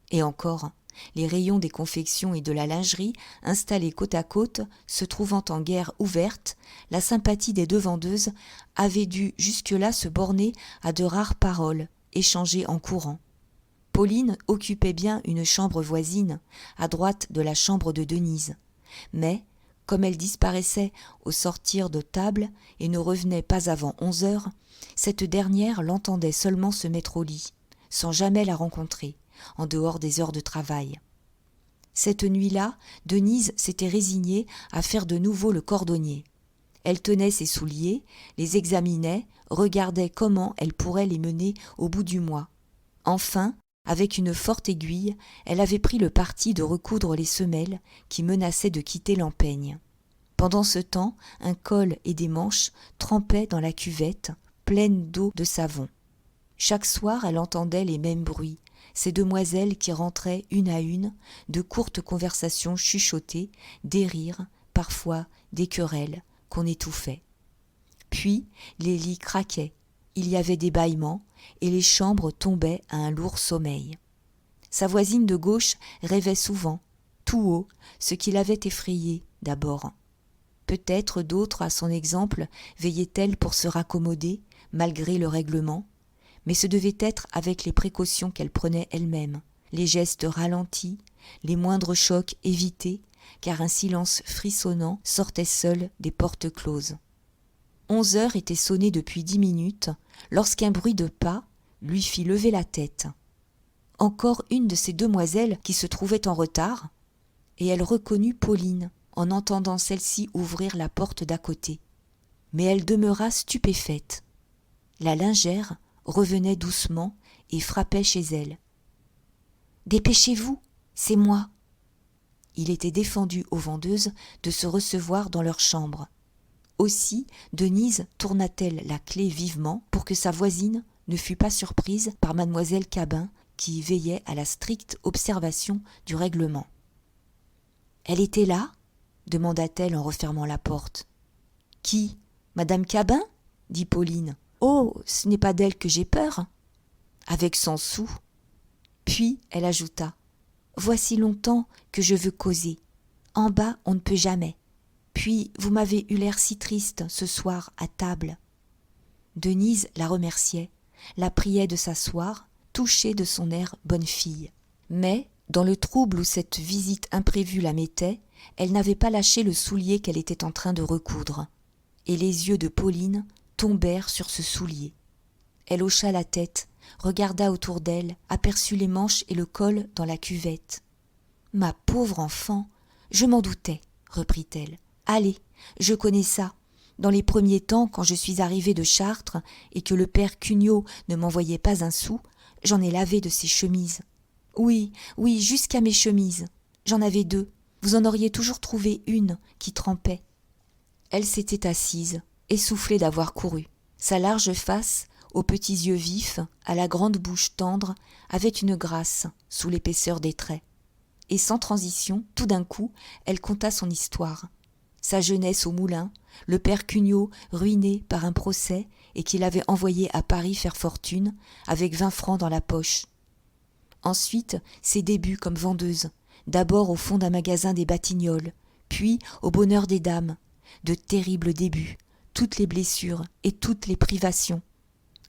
Et encore, les rayons des confections et de la lingerie, installés côte à côte, se trouvant en guerre ouverte, la sympathie des deux vendeuses avait dû jusque-là se borner à de rares paroles, échangées en courant. Pauline occupait bien une chambre voisine, à droite de la chambre de Denise. Mais, comme elle disparaissait au sortir de table et ne revenait pas avant 11 heures, cette dernière l'entendait seulement se mettre au lit, sans jamais la rencontrer, en dehors des heures de travail. Cette nuit-là, Denise s'était résignée à faire de nouveau le cordonnier. Elle tenait ses souliers, les examinait, regardait comment elle pourrait les mener au bout du mois. Enfin, avec une forte aiguille, elle avait pris le parti de recoudre les semelles qui menaçaient de quitter l'empeigne. Pendant ce temps, un col et des manches trempaient dans la cuvette, pleine d'eau de savon. Chaque soir, elle entendait les mêmes bruits, ces demoiselles qui rentraient une à une, de courtes conversations chuchotées, des rires, parfois des querelles qu'on étouffait. Puis les lits craquaient, il y avait des bâillements, et les chambres tombaient à un lourd sommeil. Sa voisine de gauche rêvait souvent, tout haut, ce qui l'avait effrayée d'abord. Peut-être d'autres, à son exemple, veillaient-elles pour se raccommoder, malgré le règlement, mais ce devait être avec les précautions qu'elle prenait elle-même, les gestes ralentis, les moindres chocs évités, car un silence frissonnant sortait seul des portes closes. 11 heures étaient sonnées depuis 10 minutes, lorsqu'un bruit de pas lui fit lever la tête. Encore une de ces demoiselles qui se trouvait en retard, et elle reconnut Pauline, en entendant celle-ci ouvrir la porte d'à côté. Mais elle demeura stupéfaite. La lingère revenait doucement et frappait chez elle. « Dépêchez-vous, c'est moi !» Il était défendu aux vendeuses de se recevoir dans leur chambre. Aussi, Denise tourna-t-elle la clé vivement pour que sa voisine ne fût pas surprise par mademoiselle Cabin qui veillait à la stricte observation du règlement. « Elle était là ?» demanda-t-elle en refermant la porte. « Qui ? Madame Cabin ?» dit Pauline. « Oh, ce n'est pas d'elle que j'ai peur. » Avec 100 sous. Puis elle ajouta : « Voici longtemps que je veux causer. En bas, on ne peut jamais. Puis vous m'avez eu l'air si triste ce soir à table. » Denise la remerciait, la priait de s'asseoir, touchée de son air bonne fille. Mais, dans le trouble où cette visite imprévue la mettait, elle n'avait pas lâché le soulier qu'elle était en train de recoudre. Et les yeux de Pauline tombèrent sur ce soulier. Elle hocha la tête, regarda autour d'elle, aperçut les manches et le col dans la cuvette. « Ma pauvre enfant, je m'en doutais, » reprit-elle. « Allez, je connais ça. Dans les premiers temps, quand je suis arrivée de Chartres et que le père Cugnot ne m'envoyait pas un sou, J'en ai lavé de ces chemises. Oui, oui, jusqu'à mes chemises. J'en avais 2. Vous en auriez toujours trouvé une qui trempait. » Elle s'était assise, essoufflée d'avoir couru. Sa large face, aux petits yeux vifs, à la grande bouche tendre, avait une grâce sous l'épaisseur des traits. Et sans transition, tout d'un coup, elle conta son histoire. Sa jeunesse au moulin, le père Cugnot ruiné par un procès et qui l'avait envoyé à Paris faire fortune, avec 20 francs dans la poche. Ensuite, ses débuts comme vendeuse, d'abord au fond d'un magasin des Batignolles, puis au Bonheur des Dames. De terribles débuts, toutes les blessures et toutes les privations.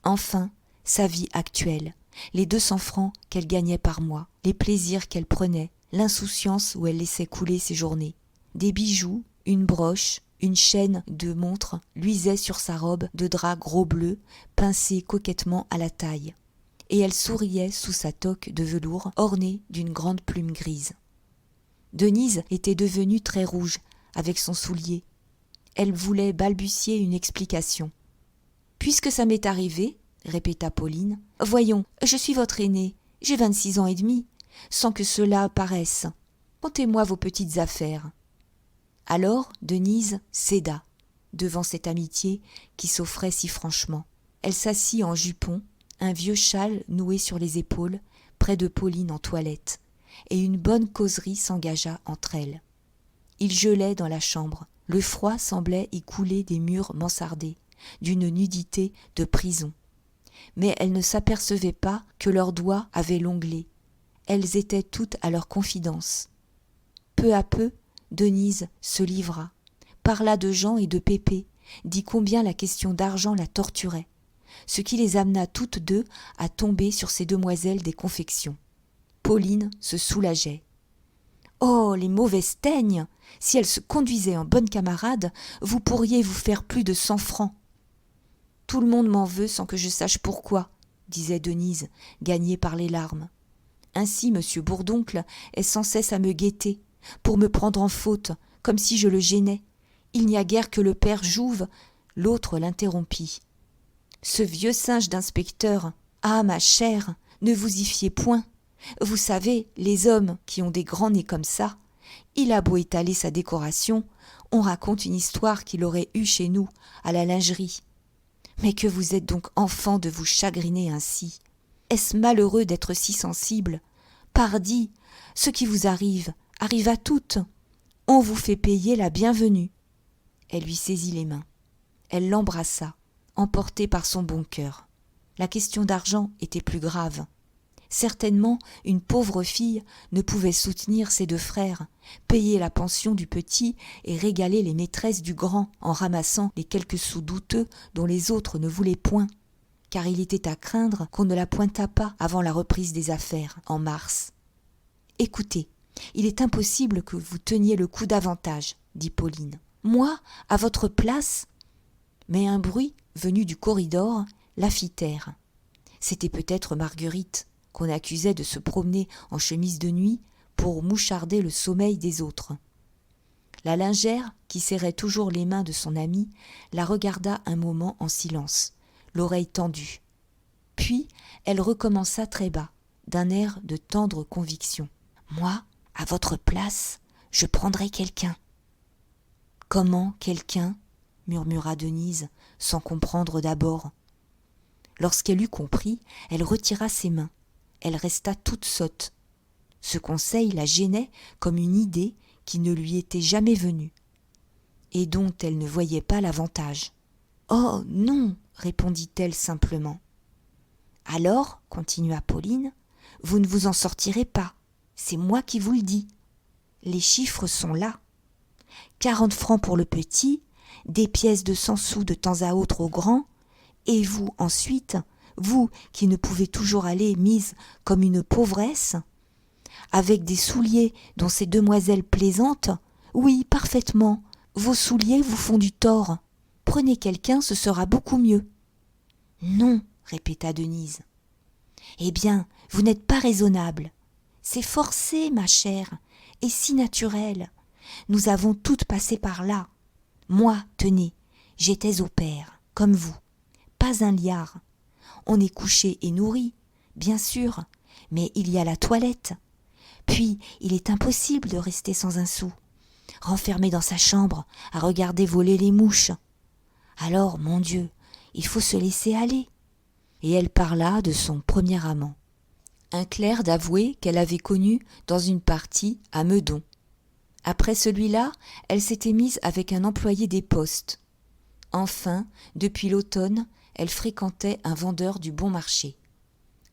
Enfin, sa vie actuelle, les 200 francs qu'elle gagnait par mois, les plaisirs qu'elle prenait, l'insouciance où elle laissait couler ses journées. Des bijoux, une broche, une chaîne de montre luisaient sur sa robe de drap gros bleu, pincée coquettement à la taille. Et elle souriait sous sa toque de velours ornée d'une grande plume grise. Denise était devenue très rouge avec son soulier. Elle voulait balbutier une explication. « Puisque ça m'est arrivé, » répéta Pauline, « voyons, je suis votre aînée, j'ai 26 ans et demi, sans que cela paraisse. Contez-moi vos petites affaires. » Alors Denise céda devant cette amitié qui s'offrait si franchement. Elle s'assit en jupon, un vieux châle noué sur les épaules, près de Pauline en toilette, et une bonne causerie s'engagea entre elles. Il gelait dans la chambre. Le froid semblait y couler des murs mansardés, d'une nudité de prison. Mais elles ne s'apercevaient pas que leurs doigts avaient l'onglet. Elles étaient toutes à leur confidence. Peu à peu, Denise se livra, parla de Jean et de Pépé, dit combien la question d'argent la torturait, ce qui les amena toutes deux à tomber sur ces demoiselles des confections. Pauline se soulageait. Oh, les mauvaises teignes! Si elles se conduisaient en bonnes camarades, vous pourriez vous faire plus de 100 francs. Tout le monde m'en veut sans que je sache pourquoi, disait Denise, gagnée par les larmes. Ainsi, monsieur Bourdoncle est sans cesse à me guetter, pour me prendre en faute, comme si je le gênais. Il n'y a guère que le père Jouve. L'autre l'interrompit. Ce vieux singe d'inspecteur, ah, ma chère, ne vous y fiez point. Vous savez, les hommes qui ont des grands nez comme ça, il a beau étaler sa décoration, on raconte une histoire qu'il aurait eue chez nous, à la lingerie. Mais que vous êtes donc enfant de vous chagriner ainsi. Est-ce malheureux d'être si sensible? Pardi, ce qui vous arrive à toutes. On vous fait payer la bienvenue. Elle lui saisit les mains. Elle l'embrassa, emportée par son bon cœur. La question d'argent était plus grave. Certainement, une pauvre fille ne pouvait soutenir ses 2 frères, payer la pension du petit et régaler les maîtresses du grand en ramassant les quelques sous douteux dont les autres ne voulaient point, car il était à craindre qu'on ne la pointât pas avant la reprise des affaires, en mars. « Écoutez, il est impossible que vous teniez le coup davantage, » dit Pauline. « Moi, à votre place ?» Mais un bruit, venu du corridor, la fit taire. C'était peut-être Marguerite, qu'on accusait de se promener en chemise de nuit pour moucharder le sommeil des autres. La lingère, qui serrait toujours les mains de son amie, la regarda un moment en silence, l'oreille tendue. Puis elle recommença très bas, d'un air de tendre conviction. « Moi, à votre place, je prendrais quelqu'un. »« Comment quelqu'un ?» murmura Denise, sans comprendre d'abord. Lorsqu'elle eut compris, elle retira ses mains. Elle resta toute sotte. Ce conseil la gênait comme une idée qui ne lui était jamais venue, et dont elle ne voyait pas l'avantage. « Oh non !» répondit-elle simplement. « Alors, continua Pauline, vous ne vous en sortirez pas, c'est moi qui vous le dis. Les chiffres sont là. 40 francs pour le petit, des pièces de 100 sous de temps à autre au grand, et vous ensuite, vous qui ne pouvez toujours aller mise comme une pauvresse, avec des souliers dont ces demoiselles plaisantent, oui, parfaitement, vos souliers vous font du tort. Prenez quelqu'un, ce sera beaucoup mieux. »« Non, » répéta Denise. « Eh bien, vous n'êtes pas raisonnable. C'est forcé, ma chère, et si naturel. Nous avons toutes passé par là. Moi, tenez, j'étais au père, comme vous. Pas un liard. On est couché et nourri, bien sûr, mais il y a la toilette. Puis, il est impossible de rester sans un sou, renfermé dans sa chambre, à regarder voler les mouches. Alors, mon Dieu, il faut se laisser aller. » Et elle parla de son premier amant, un clerc d'avoué qu'elle avait connu dans une partie à Meudon. Après celui-là, elle s'était mise avec un employé des postes. Enfin, depuis l'automne, elle fréquentait un vendeur du bon marché.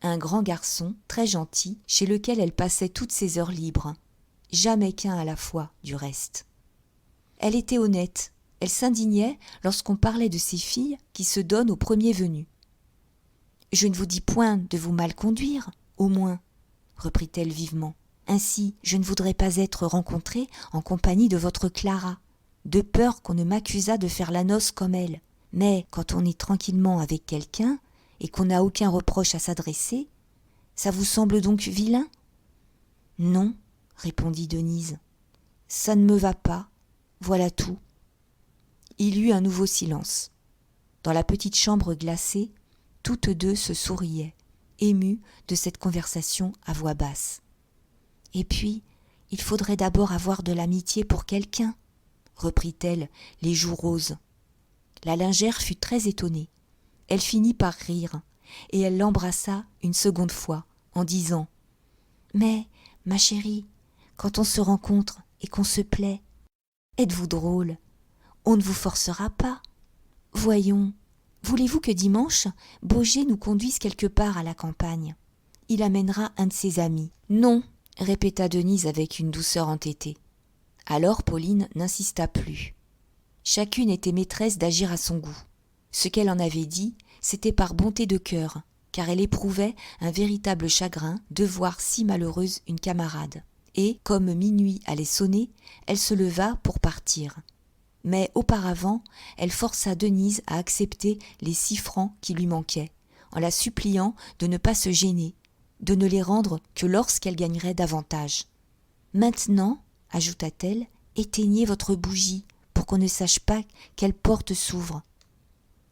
Un grand garçon, très gentil, chez lequel elle passait toutes ses heures libres. Jamais qu'un à la fois, du reste. Elle était honnête. Elle s'indignait lorsqu'on parlait de ses filles qui se donnent au premier venu. « Je ne vous dis point de vous mal conduire, au moins, » reprit-elle vivement. « Ainsi, je ne voudrais pas être rencontrée en compagnie de votre Clara, de peur qu'on ne m'accusât de faire la noce comme elle. Mais quand on est tranquillement avec quelqu'un et qu'on n'a aucun reproche à s'adresser, ça vous semble donc vilain ?»« Non, » répondit Denise. « Ça ne me va pas, voilà tout. » Il y eut un nouveau silence. Dans la petite chambre glacée, toutes deux se souriaient, émues de cette conversation à voix basse. « Et puis, il faudrait d'abord avoir de l'amitié pour quelqu'un, » reprit-elle, les joues roses. La lingère fut très étonnée. Elle finit par rire, et elle l'embrassa une seconde fois, en disant « Mais, ma chérie, quand on se rencontre et qu'on se plaît, êtes-vous drôle ? On ne vous forcera pas. Voyons, voulez-vous que dimanche, Boger nous conduise quelque part à la campagne ? Il amènera un de ses amis. »« Non, » répéta Denise avec une douceur entêtée. Alors Pauline n'insista plus. Chacune était maîtresse d'agir à son goût. Ce qu'elle en avait dit, c'était par bonté de cœur, car elle éprouvait un véritable chagrin de voir si malheureuse une camarade. Et, comme minuit allait sonner, elle se leva pour partir. Mais auparavant, elle força Denise à accepter les 6 francs qui lui manquaient, en la suppliant de ne pas se gêner, de ne les rendre que lorsqu'elle gagnerait davantage. « Maintenant, » ajouta-t-elle, « éteignez votre bougie pour qu'on ne sache pas quelle porte s'ouvre.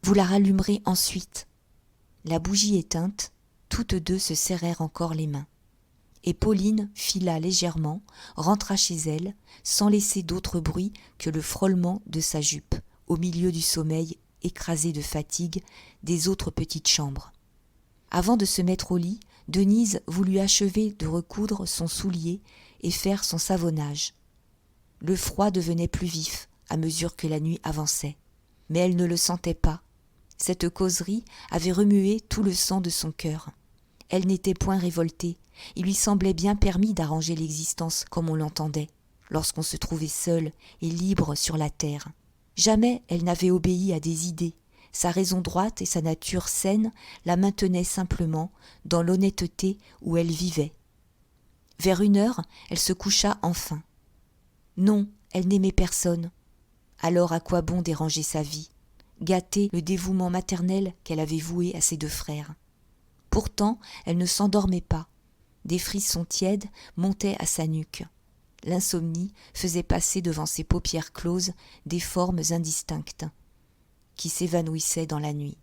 Vous la rallumerez ensuite. » La bougie éteinte, toutes deux se serrèrent encore les mains. Et Pauline fila légèrement, rentra chez elle, sans laisser d'autre bruit que le frôlement de sa jupe, au milieu du sommeil écrasé de fatigue des autres petites chambres. Avant de se mettre au lit, Denise voulut achever de recoudre son soulier et faire son savonnage. Le froid devenait plus vif à mesure que la nuit avançait, mais elle ne le sentait pas. Cette causerie avait remué tout le sang de son cœur. Elle n'était point révoltée. Il lui semblait bien permis d'arranger l'existence comme on l'entendait, lorsqu'on se trouvait seul et libre sur la terre. Jamais elle n'avait obéi à des idées. Sa raison droite et sa nature saine la maintenaient simplement dans l'honnêteté où elle vivait. Vers 1h, elle se coucha enfin. Non, elle n'aimait personne. Alors à quoi bon déranger sa vie, gâter le dévouement maternel qu'elle avait voué à ses 2 frères ? Pourtant, elle ne s'endormait pas. Des frissons tièdes montaient à sa nuque. L'insomnie faisait passer devant ses paupières closes des formes indistinctes qui s'évanouissaient dans la nuit.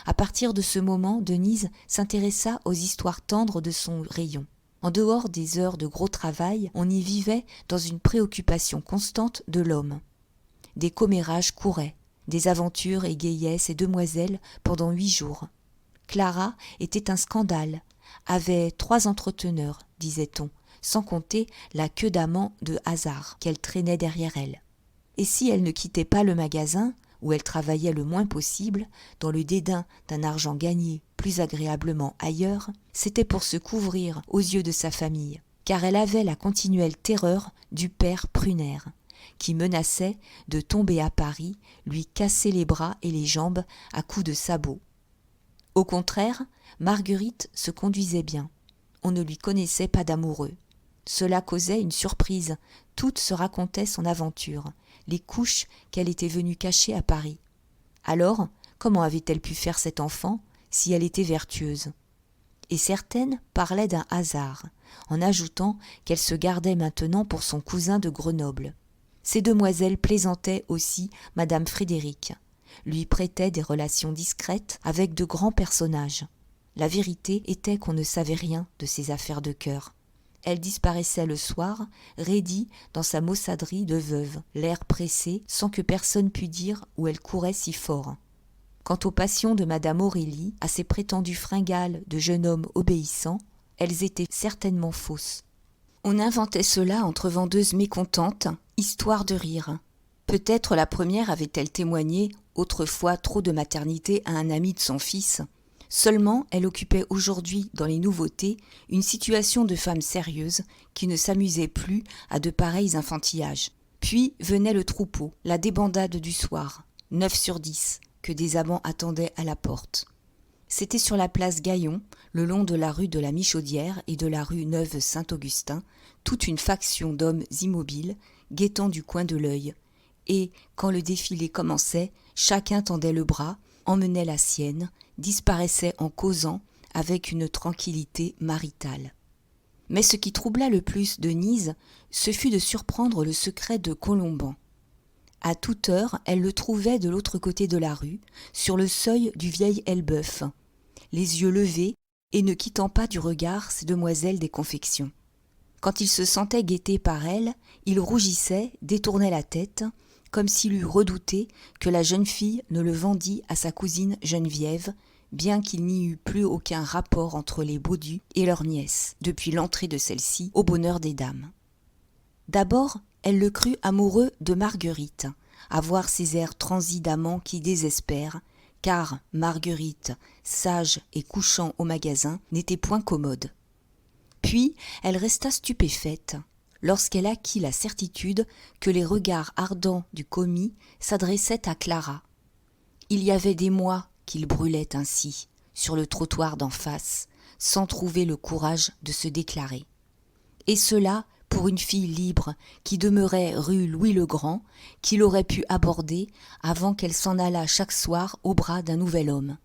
À partir de ce moment, Denise s'intéressa aux histoires tendres de son rayon. En dehors des heures de gros travail, on y vivait dans une préoccupation constante de l'homme. Des commérages couraient, des aventures égayaient ces demoiselles pendant 8 jours. Clara était un scandale, avait 3 entreteneurs, disait-on, sans compter la queue d'amants de hasard qu'elle traînait derrière elle. Et si elle ne quittait pas le magasin, où elle travaillait le moins possible, dans le dédain d'un argent gagné plus agréablement ailleurs, c'était pour se couvrir aux yeux de sa famille, car elle avait la continuelle terreur du père Prunaire, qui menaçait de tomber à Paris, lui casser les bras et les jambes à coups de sabots. Au contraire, Marguerite se conduisait bien. On ne lui connaissait pas d'amoureux. Cela causait une surprise. Toutes se racontaient son aventure, les couches qu'elle était venue cacher à Paris. Alors, comment avait-elle pu faire cet enfant si elle était vertueuse ? Et certaines parlaient d'un hasard, en ajoutant qu'elle se gardait maintenant pour son cousin de Grenoble. Ces demoiselles plaisantaient aussi madame Frédéric, lui prêtaient des relations discrètes avec de grands personnages. La vérité était qu'on ne savait rien de ses affaires de cœur. Elle disparaissait le soir, raidie dans sa maussaderie de veuve, l'air pressé, sans que personne pût dire où elle courait si fort. Quant aux passions de madame Aurélie, à ses prétendues fringales de jeune homme obéissant, elles étaient certainement fausses. On inventait cela entre vendeuses mécontentes, histoire de rire. Peut-être la première avait-elle témoigné autrefois trop de maternité à un ami de son fils. Seulement, elle occupait aujourd'hui dans les nouveautés une situation de femme sérieuse qui ne s'amusait plus à de pareils enfantillages. Puis venait le troupeau, la débandade du soir, 9 sur 10, que des amants attendaient à la porte. C'était sur la place Gaillon, le long de la rue de la Michaudière et de la rue Neuve-Saint-Augustin, toute une faction d'hommes immobiles, guettant du coin de l'œil. Et, quand le défilé commençait, chacun tendait le bras, emmenait la sienne, disparaissait en causant avec une tranquillité maritale. Mais ce qui troubla le plus Denise, ce fut de surprendre le secret de Colomban. À toute heure, elle le trouvait de l'autre côté de la rue, sur le seuil du vieil Elbeuf, les yeux levés et ne quittant pas du regard ces demoiselles des confections. Quand il se sentait guetté par elles, il rougissait, détournait la tête, comme s'il eût redouté que la jeune fille ne le vendît à sa cousine Geneviève, bien qu'il n'y eût plus aucun rapport entre les Baudu et leur nièce, depuis l'entrée de celle-ci au bonheur des dames. D'abord, elle le crut amoureux de Marguerite, à voir ses airs transis d'amant qui désespèrent, car Marguerite, sage et couchant au magasin, n'était point commode. Puis elle resta stupéfaite lorsqu'elle acquit la certitude que les regards ardents du commis s'adressaient à Clara. Il y avait des mois qu'il brûlait ainsi, sur le trottoir d'en face, sans trouver le courage de se déclarer. Et cela pour une fille libre qui demeurait rue Louis-le-Grand, qu'il aurait pu aborder avant qu'elle s'en allât chaque soir au bras d'un nouvel homme.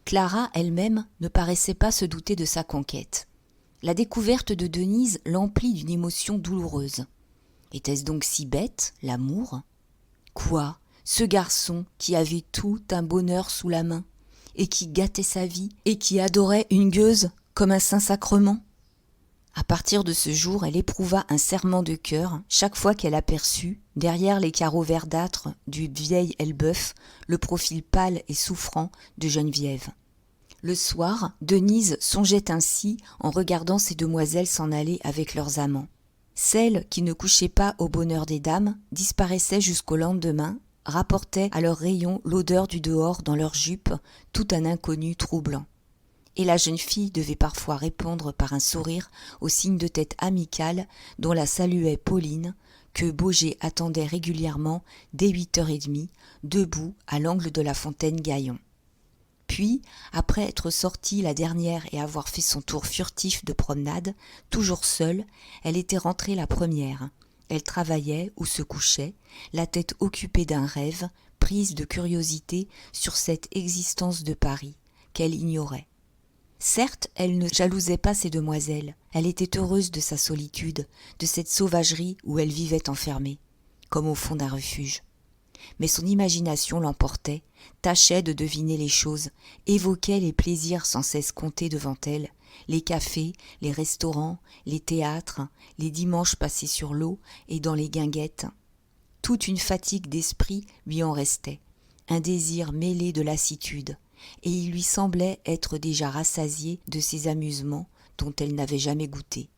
Clara elle-même ne paraissait pas se douter de sa conquête. La découverte de Denise l'emplit d'une émotion douloureuse. Était-ce donc si bête, l'amour ? Quoi ? Ce garçon qui avait tout un bonheur sous la main, et qui gâtait sa vie, et qui adorait une gueuse comme un saint-sacrement ? À partir de ce jour, elle éprouva un serrement de cœur chaque fois qu'elle aperçut, derrière les carreaux verdâtres du vieil Elbeuf, le profil pâle et souffrant de Geneviève. Le soir, Denise songeait ainsi en regardant ces demoiselles s'en aller avec leurs amants. Celles qui ne couchaient pas au bonheur des dames disparaissaient jusqu'au lendemain, rapportaient à leurs rayons l'odeur du dehors dans leurs jupes, tout un inconnu troublant. Et la jeune fille devait parfois répondre par un sourire au signe de tête amical dont la saluait Pauline, que Baugé attendait régulièrement dès 8h30, debout à l'angle de la fontaine Gaillon. Puis, après être sortie la dernière et avoir fait son tour furtif de promenade, toujours seule, elle était rentrée la première. Elle travaillait ou se couchait, la tête occupée d'un rêve, prise de curiosité sur cette existence de Paris, qu'elle ignorait. Certes, elle ne jalousait pas ces demoiselles, elle était heureuse de sa solitude, de cette sauvagerie où elle vivait enfermée, comme au fond d'un refuge. Mais son imagination l'emportait, tâchait de deviner les choses, évoquait les plaisirs sans cesse comptés devant elle, les cafés, les restaurants, les théâtres, les dimanches passés sur l'eau et dans les guinguettes. Toute une fatigue d'esprit lui en restait, un désir mêlé de lassitude, et il lui semblait être déjà rassasié de ces amusements dont elle n'avait jamais goûté.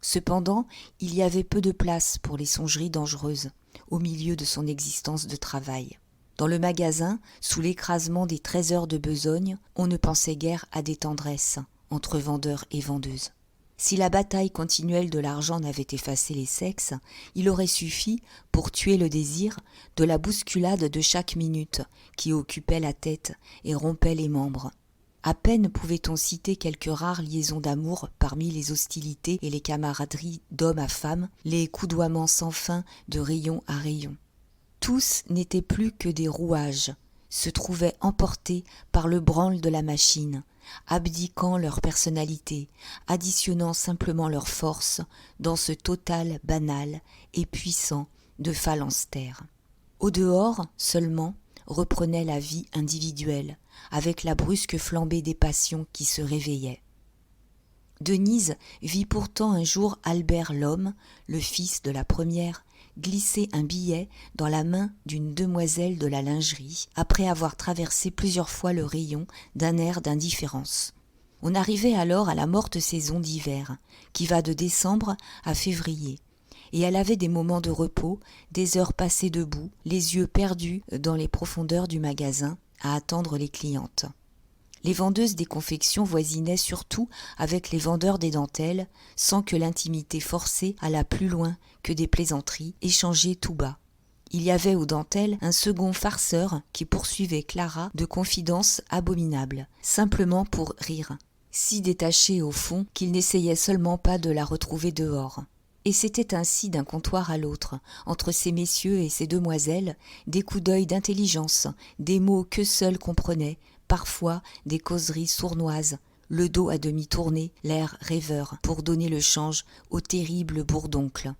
Cependant, il y avait peu de place pour les songeries dangereuses, au milieu de son existence de travail. Dans le magasin, sous l'écrasement des 13 heures de besogne, on ne pensait guère à des tendresses entre vendeurs et vendeuses. Si la bataille continuelle de l'argent n'avait effacé les sexes, il aurait suffi, pour tuer le désir, de la bousculade de chaque minute qui occupait la tête et rompait les membres. À peine pouvait-on citer quelques rares liaisons d'amour parmi les hostilités et les camaraderies d'homme à femme, les coudoiements sans fin de rayon à rayon. Tous n'étaient plus que des rouages, se trouvaient emportés par le branle de la machine, abdiquant leur personnalité, additionnant simplement leur force dans ce total banal et puissant de phalanstère. Au dehors, seulement, reprenait la vie individuelle, avec la brusque flambée des passions qui se réveillaient. Denise vit pourtant un jour Albert Lhomme, le fils de la première, glisser un billet dans la main d'une demoiselle de la lingerie, après avoir traversé plusieurs fois le rayon d'un air d'indifférence. On arrivait alors à la morte saison d'hiver, qui va de décembre à février, et elle avait des moments de repos, des heures passées debout, les yeux perdus dans les profondeurs du magasin, à attendre les clientes. Les vendeuses des confections voisinaient surtout avec les vendeurs des dentelles, sans que l'intimité forcée allât plus loin que des plaisanteries échangées tout bas. Il y avait aux dentelles un second farceur qui poursuivait Clara de confidences abominables, simplement pour rire, si détaché au fond qu'il n'essayait seulement pas de la retrouver dehors. Et c'était ainsi d'un comptoir à l'autre, entre ces messieurs et ces demoiselles, des coups d'œil d'intelligence, des mots que seuls comprenaient, parfois des causeries sournoises, le dos à demi tourné, l'air rêveur, pour donner le change au terrible bourdoncle.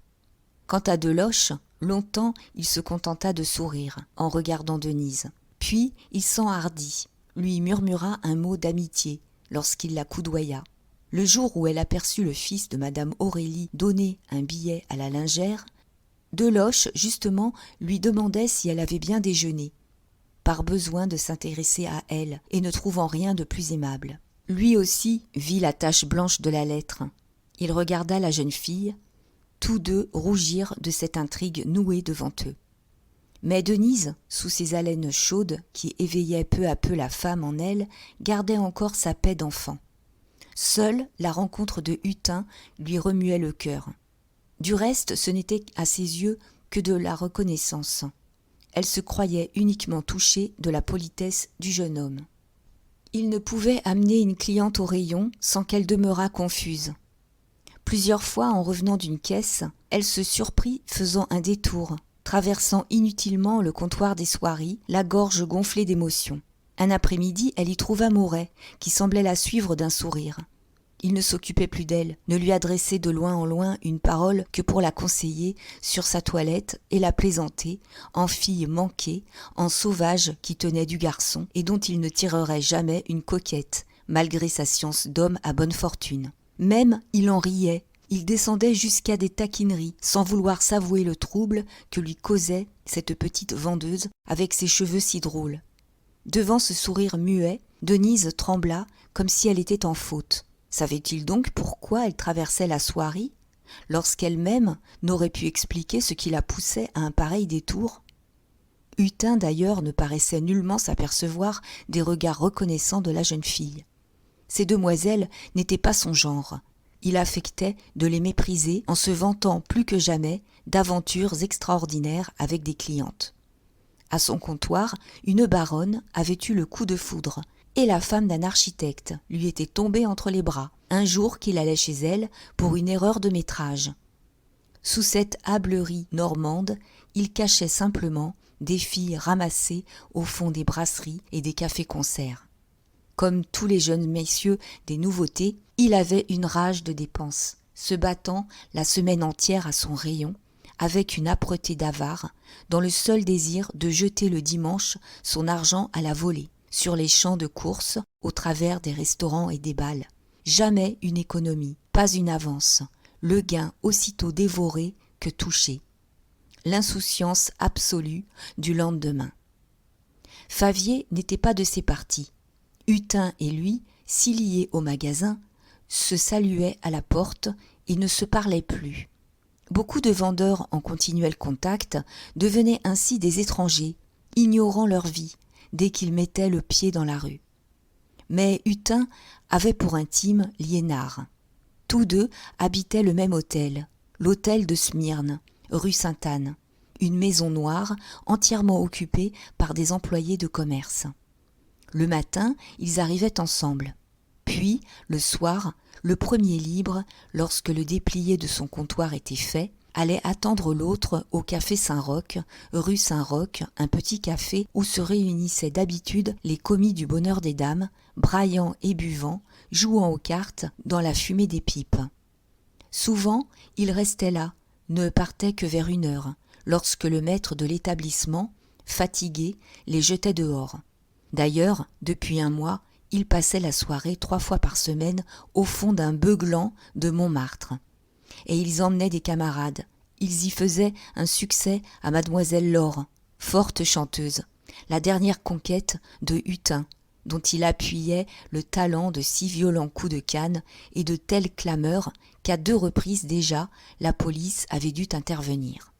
Quant à Deloche, longtemps il se contenta de sourire, en regardant Denise. Puis il s'enhardit, lui murmura un mot d'amitié, lorsqu'il la coudoya. Le jour où elle aperçut le fils de madame Aurélie donner un billet à la lingère, Deloche, justement, lui demandait si elle avait bien déjeuné, par besoin de s'intéresser à elle, et ne trouvant rien de plus aimable. Lui aussi vit la tache blanche de la lettre. Il regarda la jeune fille. Tous deux rougirent de cette intrigue nouée devant eux. Mais Denise, sous ses haleines chaudes qui éveillaient peu à peu la femme en elle, gardait encore sa paix d'enfant. Seule la rencontre de Hutin lui remuait le cœur. Du reste, ce n'était à ses yeux que de la reconnaissance. Elle se croyait uniquement touchée de la politesse du jeune homme. Il ne pouvait amener une cliente au rayon sans qu'elle demeurât confuse. Plusieurs fois, en revenant d'une caisse, elle se surprit faisant un détour, traversant inutilement le comptoir des soieries, la gorge gonflée d'émotion. Un après-midi, elle y trouva Mouret, qui semblait la suivre d'un sourire. Il ne s'occupait plus d'elle, ne lui adressait de loin en loin une parole que pour la conseiller sur sa toilette et la plaisanter, en fille manquée, en sauvage qui tenait du garçon et dont il ne tirerait jamais une coquette, malgré sa science d'homme à bonne fortune. Même il en riait, il descendait jusqu'à des taquineries, sans vouloir s'avouer le trouble que lui causait cette petite vendeuse avec ses cheveux si drôles. Devant ce sourire muet, Denise trembla comme si elle était en faute. Savait-il donc pourquoi elle traversait la soierie, lorsqu'elle-même n'aurait pu expliquer ce qui la poussait à un pareil détour? Hutin d'ailleurs ne paraissait nullement s'apercevoir des regards reconnaissants de la jeune fille. Ces demoiselles n'étaient pas son genre. Il affectait de les mépriser en se vantant plus que jamais d'aventures extraordinaires avec des clientes. À son comptoir, une baronne avait eu le coup de foudre, et la femme d'un architecte lui était tombée entre les bras, un jour qu'il allait chez elle pour une erreur de métrage. Sous cette hâblerie normande, il cachait simplement des filles ramassées au fond des brasseries et des cafés-concerts. Comme tous les jeunes messieurs des nouveautés, il avait une rage de dépenses, se battant la semaine entière à son rayon, avec une âpreté d'avare, dans le seul désir de jeter le dimanche son argent à la volée, sur les champs de course, au travers des restaurants et des bals. Jamais une économie, pas une avance, le gain aussitôt dévoré que touché. L'insouciance absolue du lendemain. Favier n'était pas de ces partis. Hutin et lui, si liés au magasin, se saluaient à la porte et ne se parlaient plus. Beaucoup de vendeurs en continuel contact devenaient ainsi des étrangers, ignorant leur vie, dès qu'ils mettaient le pied dans la rue. Mais Hutin avait pour intime Liénard. Tous deux habitaient le même hôtel, l'hôtel de Smyrne, rue Sainte-Anne, une maison noire entièrement occupée par des employés de commerce. Le matin, ils arrivaient ensemble. Puis, le soir, le premier libre, lorsque le déplié de son comptoir était fait, allait attendre l'autre au café Saint-Roch, rue Saint-Roch, un petit café où se réunissaient d'habitude les commis du bonheur des dames, braillant et buvant, jouant aux cartes dans la fumée des pipes. Souvent, ils restaient là, ne partaient que vers 1 heure, lorsque le maître de l'établissement, fatigués, les jetaient dehors. D'ailleurs, depuis un mois, ils passaient la soirée 3 fois par semaine au fond d'un beuglant de Montmartre. Et ils emmenaient des camarades. Ils y faisaient un succès à mademoiselle Laure, forte chanteuse, la dernière conquête de Hutin, dont il appuyait le talent de si violents coups de canne et de telles clameurs qu'à 2 reprises déjà la police avait dû intervenir.